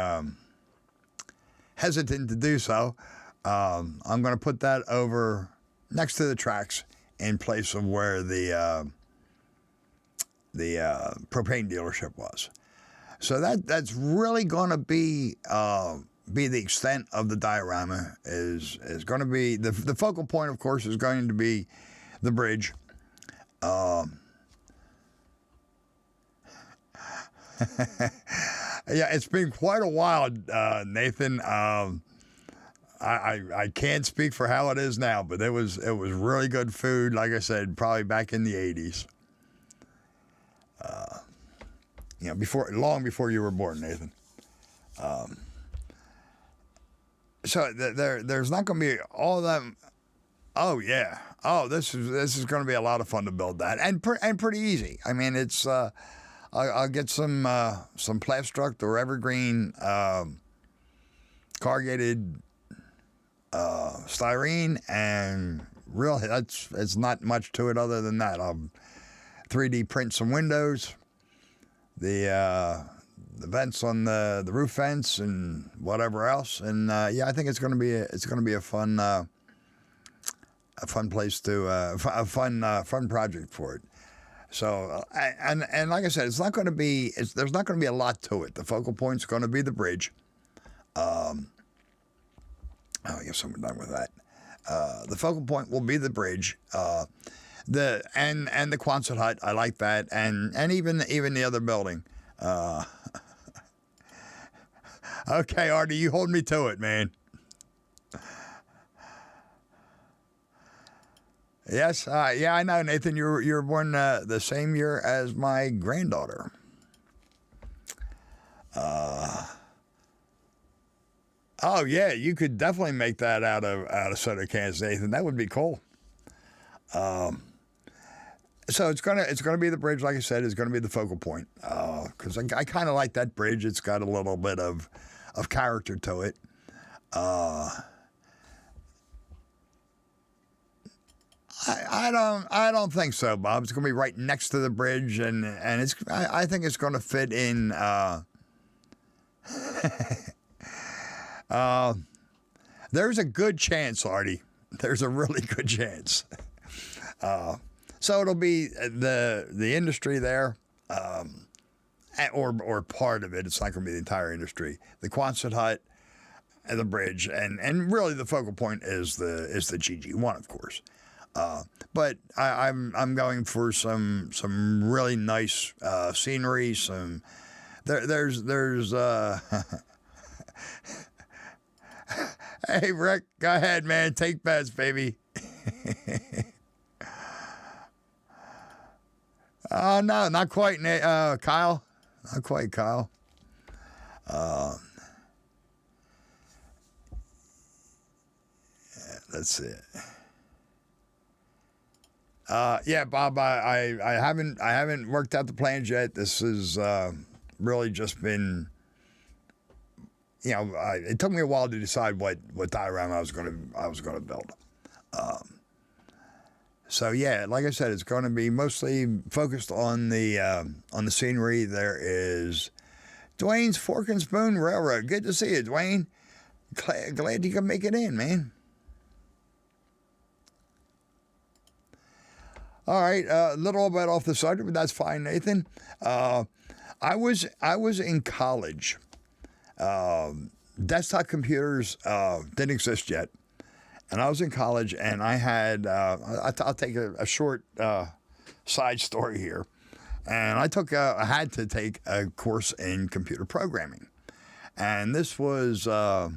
hesitant to do so, I'm going to put that over next to the tracks in place of where the propane dealership was. So that's really going to be the extent of the diorama. Is going to be the focal point, of course, is going to be the bridge. Yeah, it's been quite a while, Nathan. I can't speak for how it is now, but it was really good food. Like I said, probably back in the 80s. Long before you were born, Nathan. So there's not going to be all that. Oh yeah. Oh, this is going to be a lot of fun to build that, and pretty easy. I mean, it's. I'll get some Plastruct or Evergreen corrugated styrene, and really it's not much to it other than that. I'll 3D print some windows, the vents on the roof vents, and whatever else. And yeah, I think it's going to be a fun place to a fun project for it. So and like I said, there's not going to be a lot to it. The focal point's going to be the bridge. I guess I'm done with that. The focal point will be the bridge. The Quonset hut, I like that, and even the other building. Okay, Artie, you hold me to it, man. Yes, yeah, I know, Nathan. You were born the same year as my granddaughter. Oh yeah, you could definitely make that out of soda cans, Nathan. That would be cool. So it's gonna be the bridge, like I said, is gonna be the focal point. Because I kind of like that bridge. It's got a little bit of character to it. I don't think so, Bob. It's going to be right next to the bridge, and I think it's going to fit in. There's a good chance, Artie. There's a really good chance. So it'll be the industry there, or part of it. It's not going to be the entire industry. The Quonset hut and the bridge, and really the focal point is the GG1, of course. But I'm going for some really nice scenery. There's Hey Rick, go ahead, man. Take bets, baby. No, not quite, Kyle. Not quite, Kyle. Let's see. Yeah, Bob. I haven't worked out the plans yet. This has really just been, it took me a while to decide what diorama I was gonna build. So yeah, like I said, it's going to be mostly focused on the scenery. There is Dwayne's Fork and Spoon Railroad. Good to see you, Dwayne. Glad you can make it in, man. All right, a little bit off the subject, but that's fine, Nathan. I was in college desktop computers didn't exist yet. And I was in college, and I had, I'll take a short side story here. And I had to take a course in computer programming. And this was, I'll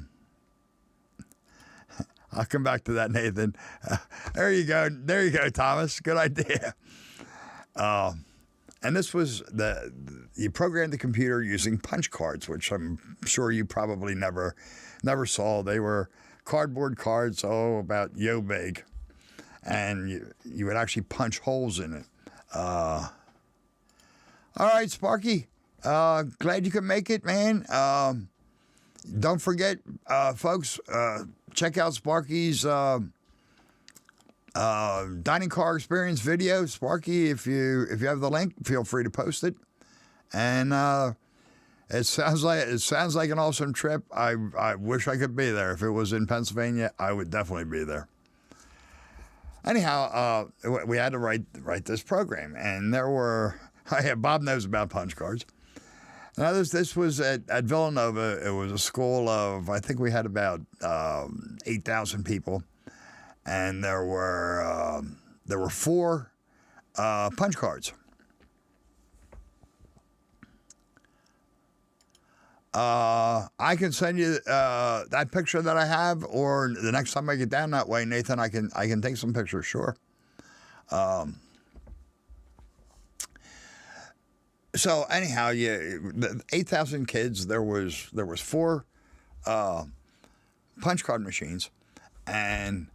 come back to that, Nathan. There you go, Thomas. Good idea. And this was you programmed the computer using punch cards, which I'm sure you probably never saw. They were cardboard cards, about yo big, and you would actually punch holes in it. All right, Sparky. Glad you could make it, man. Don't forget, folks, check out Sparky's dining car experience video. Sparky, if you have the link, feel free to post it. And it sounds like an awesome trip. I wish I could be there. If it was in Pennsylvania, I would definitely be there. Anyhow, we had to write this program, and there were. Bob knows about punch cards. Now, this was at Villanova. It was a school of, I think we had about 8,000 people, and there were 4 punch cards. I can send you that picture that I have, or the next time I get down that way, Nathan, I can take some pictures. Sure. So anyhow, the 8,000 kids. There was 4 punch card machines, and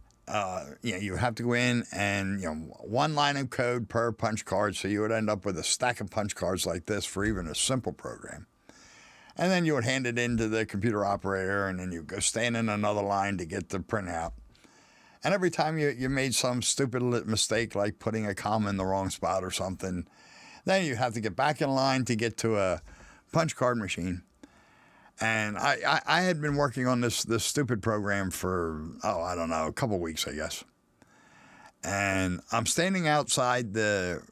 you have to go in and 1 line of code per punch card. So you would end up with a stack of punch cards like this for even a simple program, and then you would hand it into the computer operator, and then you go stand in another line to get the printout. And every time you made some stupid mistake, like putting a comma in the wrong spot or something, then you have to get back in line to get to a punch card machine. And I had been working on this stupid program for, I don't know, a couple weeks, I guess. And I'm standing outside the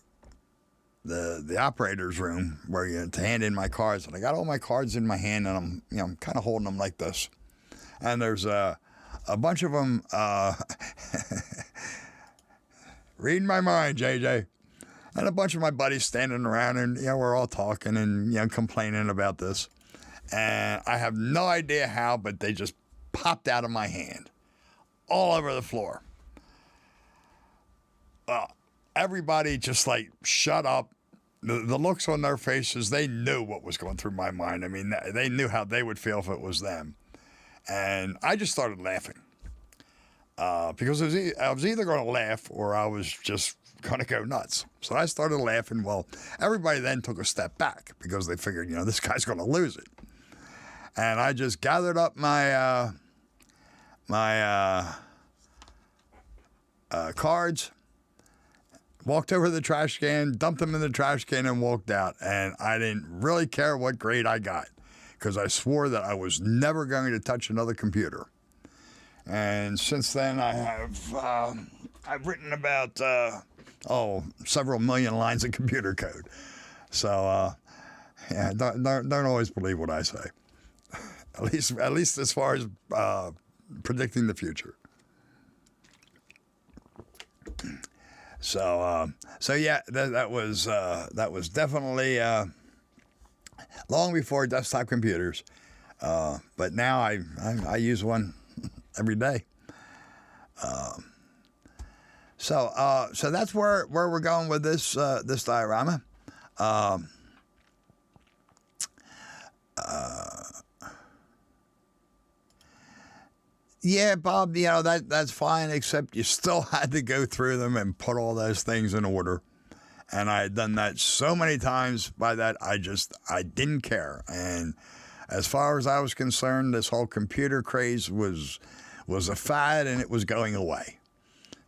operator's room where you to hand in my cards, and I got all my cards in my hand, and I'm kind of holding them like this. And there's a bunch of them reading my mind, JJ. And a bunch of my buddies standing around, and we're all talking and complaining about this. And I have no idea how, but they just popped out of my hand, all over the floor. Everybody just shut up. The looks on their faces, they knew what was going through my mind. I mean, they knew how they would feel if it was them. And I just started laughing because I was either going to laugh or I was just going to go nuts. So I started laughing. Well, everybody then took a step back because they figured, this guy's going to lose it. And I just gathered up my cards, walked over to the trash can, dumped them in the trash can, and walked out. And I didn't really care what grade I got because I swore that I was never going to touch another computer. And since then, I've written about several million lines of computer code. So don't always believe what I say. At least as far as predicting the future. So yeah, that was definitely long before desktop computers. But now I use one every day. So that's where we're going with this diorama. Yeah, Bob, that's fine, except you still had to go through them and put all those things in order. And I had done that so many times. By that, I didn't care. And as far as I was concerned, this whole computer craze was a fad, and it was going away.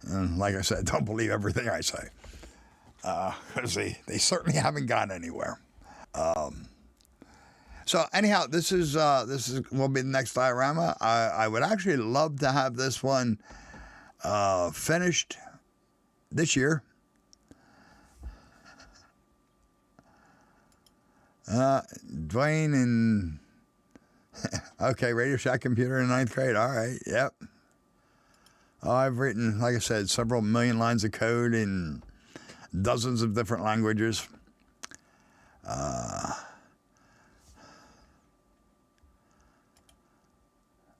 And like I said, don't believe everything I say, because they certainly haven't gone anywhere. So anyhow, this will be the next diorama. I would actually love to have this one finished this year. Dwayne and Okay, Radio Shack computer in ninth grade. All right, yep. Oh, I've written, like I said, several million lines of code in dozens of different languages.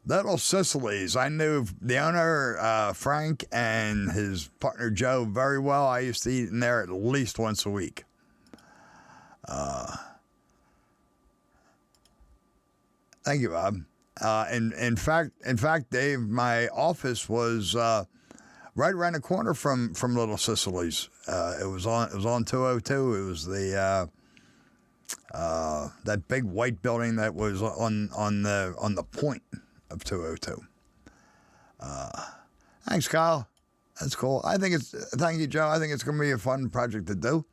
Little Sicily's. I knew the owner, Frank, and his partner, Joe, very well. I used to eat in there at least once a week. Thank you, Bob. In fact, Dave, my office was right around the corner from Little Sicily's. It was on 202. It was the that big white building that was on the point of 202. Thanks, Kyle. That's cool. Thank you, Joe. I think it's going to be a fun project to do.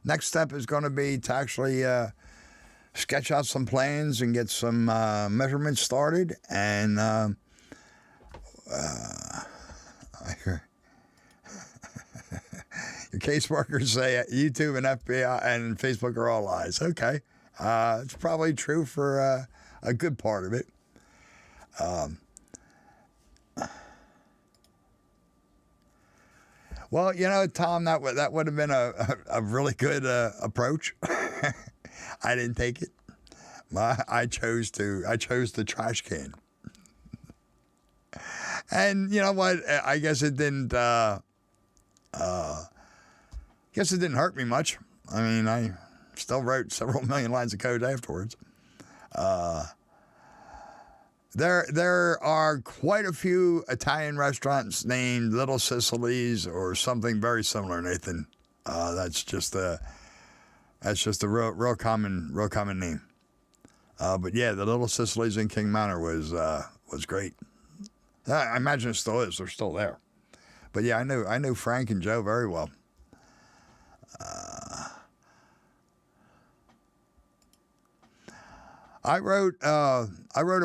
Next step is going to be to actually sketch out some plans and get some measurements started. And your caseworkers say YouTube and FBI and Facebook are all lies. Okay. It's probably true for a good part of it. Well, you know, Tom, that would have been a really good approach. I didn't take it. I chose the trash can. And you know what? I guess it didn't. Guess it didn't hurt me much. I mean, I still wrote several million lines of code afterwards. There are quite a few Italian restaurants named Little Sicily's or something very similar, Nathan. That's just a real common name. But yeah, the Little Sicily's in King Manor was great. I imagine it still is. They're still there. But yeah, I knew Frank and Joe very well. I wrote a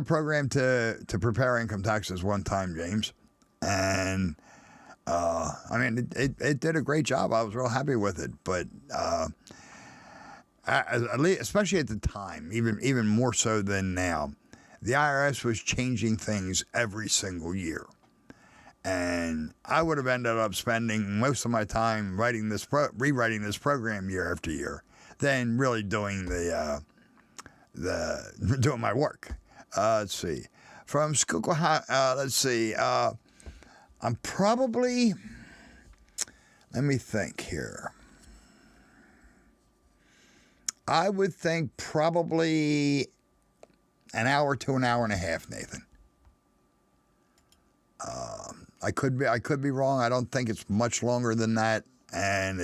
program to prepare income taxes one time, James, and I mean it did a great job. I was real happy with it, but at least, especially at the time, even more so than now, the IRS was changing things every single year, and I would have ended up spending most of my time rewriting this program year after year than really doing doing my work. Let's see. From Schuylkill, let's see. I'm probably, let me think here. I would think probably an hour to an hour and a half, Nathan. I could be wrong. I don't think it's much longer than that, and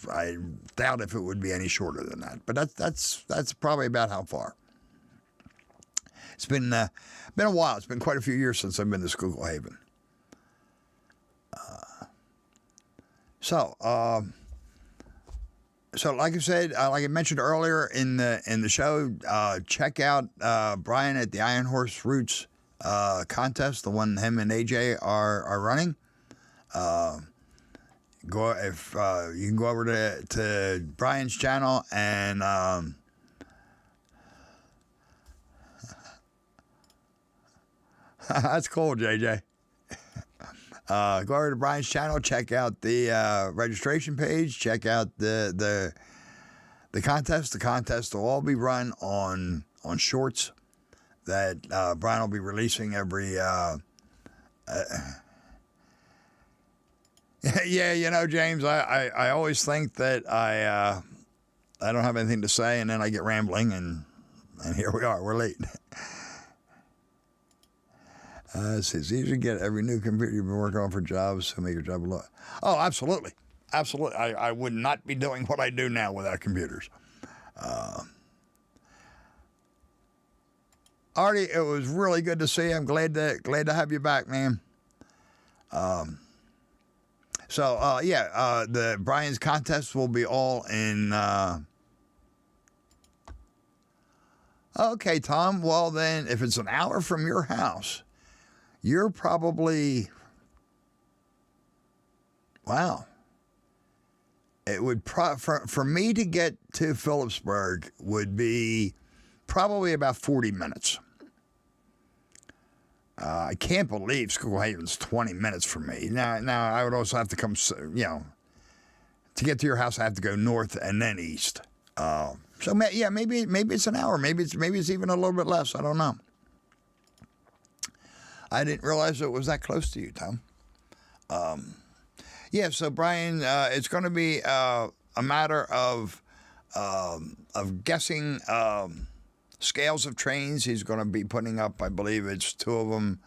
I doubt if it would be any shorter than that. But that's probably about how far. It's been a while. It's been quite a few years since I've been to Schuylkill Haven. So like I said, like I mentioned earlier in the show, check out Brian at the Iron Horse Roots contest, the one him and AJ are running. You can go over to Brian's channel and that's cool, JJ. Go over to Brian's channel, check out the registration page, check out the contest. The contest will all be run on shorts that Brian will be releasing every. Yeah, you know, James, I always think that I don't have anything to say, and then I get rambling, and here we are. We're late. It's easy to get every new computer you've been working on for jobs to make your job a lot. Oh, absolutely. Absolutely. I would not be doing what I do now without computers. Artie, it was really good to see you. I'm glad to have you back, man. The Brian's contest will be all in. Okay, Tom. Well, then, if it's an hour from your house, you're probably, wow. It would for me to get to Phillipsburg would be probably about 40 minutes. I can't believe Schoolhaven's 20 minutes from me. Now I would also have to come, you know, to get to your house, I have to go north and then east. So yeah, maybe it's an hour. Maybe it's even a little bit less. I don't know. I didn't realize it was that close to you, Tom. Yeah. So Brian, it's going to be a matter of guessing scales of trains. He's going to be putting up, I believe it's 2 of them.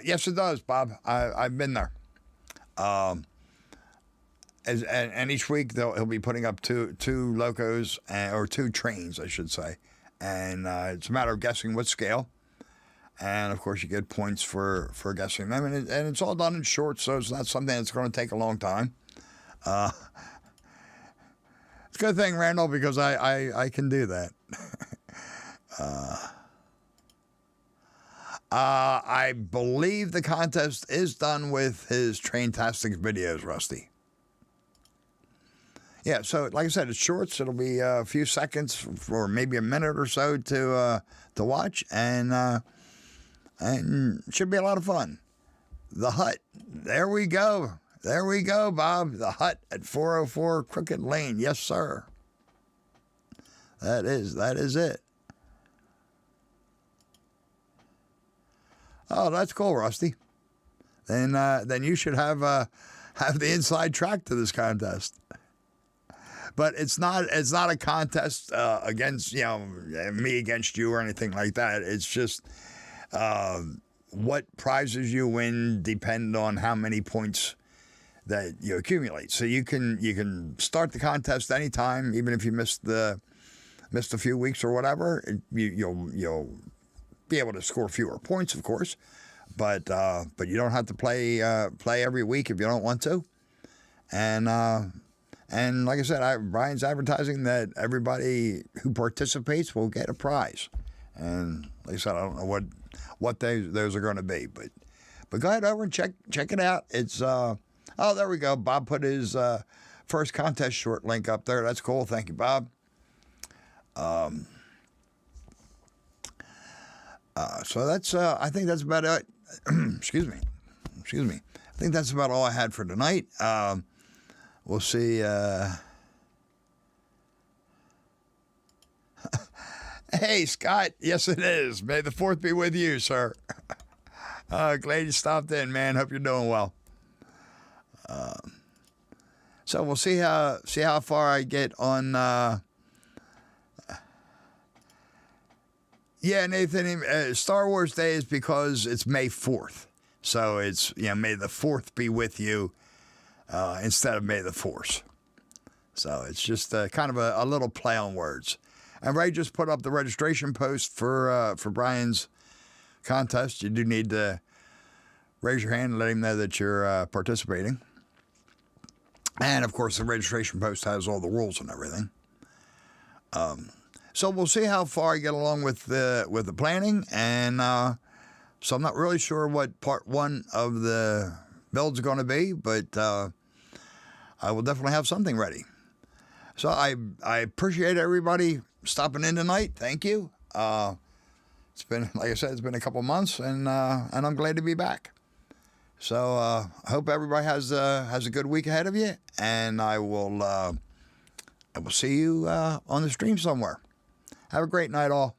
Yes, it does, Bob. I've been there. And each week he'll be putting up two locos or 2 trains, I should say, and it's a matter of guessing what scale. And of course, you get points for guessing them, and it's all done in short, so it's not something that's going to take a long time. It's a good thing, Randall, because I can do that. I believe the contest is done with his Traintastic videos, Rusty. Yeah, so like I said, it's shorts. It'll be a few seconds or maybe a minute or so to watch, and should be a lot of fun. The Hut. There we go. There we go, Bob. The Hut at 404 Crooked Lane. Yes, sir. That is it. Oh, that's cool, Rusty. Then you should have the inside track to this contest. But it's not a contest against, you know, me against you or anything like that. It's just what prizes you win depend on how many points that you accumulate. So you can start the contest anytime, even if you missed a few weeks or whatever. You'll be able to score fewer points, of course, but you don't have to play every week if you don't want to. And like I said, Brian's advertising that everybody who participates will get a prize. And like I said, I don't know what those are going to be, but go ahead over and check it out. It's oh, there we go. Bob put his first contest short link up there. That's cool. Thank you, Bob. So that's I think that's about it. Excuse me. I think that's about all I had for tonight. We'll see. Hey, Scott. Yes, it is. May the 4th be with you, sir. Glad you stopped in, man. Hope you're doing well. So we'll see how far I get on. Yeah, Nathan. Star Wars Day is because it's May 4th, so it's May the 4th be with you. Instead of May the 4th. So it's just kind of a little play on words. And Ray just put up the registration post for Brian's contest. You do need to raise your hand and let him know that you're participating. And, of course, the registration post has all the rules and everything. So we'll see how far I get along with the planning. And so I'm not really sure what part 1 of the build's going to be, but I will definitely have something ready. So I appreciate everybody stopping in tonight. Thank you. It's been, like I said, it's been a couple months, and I'm glad to be back. So I hope everybody has a good week ahead of you, and I will see you on the stream somewhere. Have a great night, all.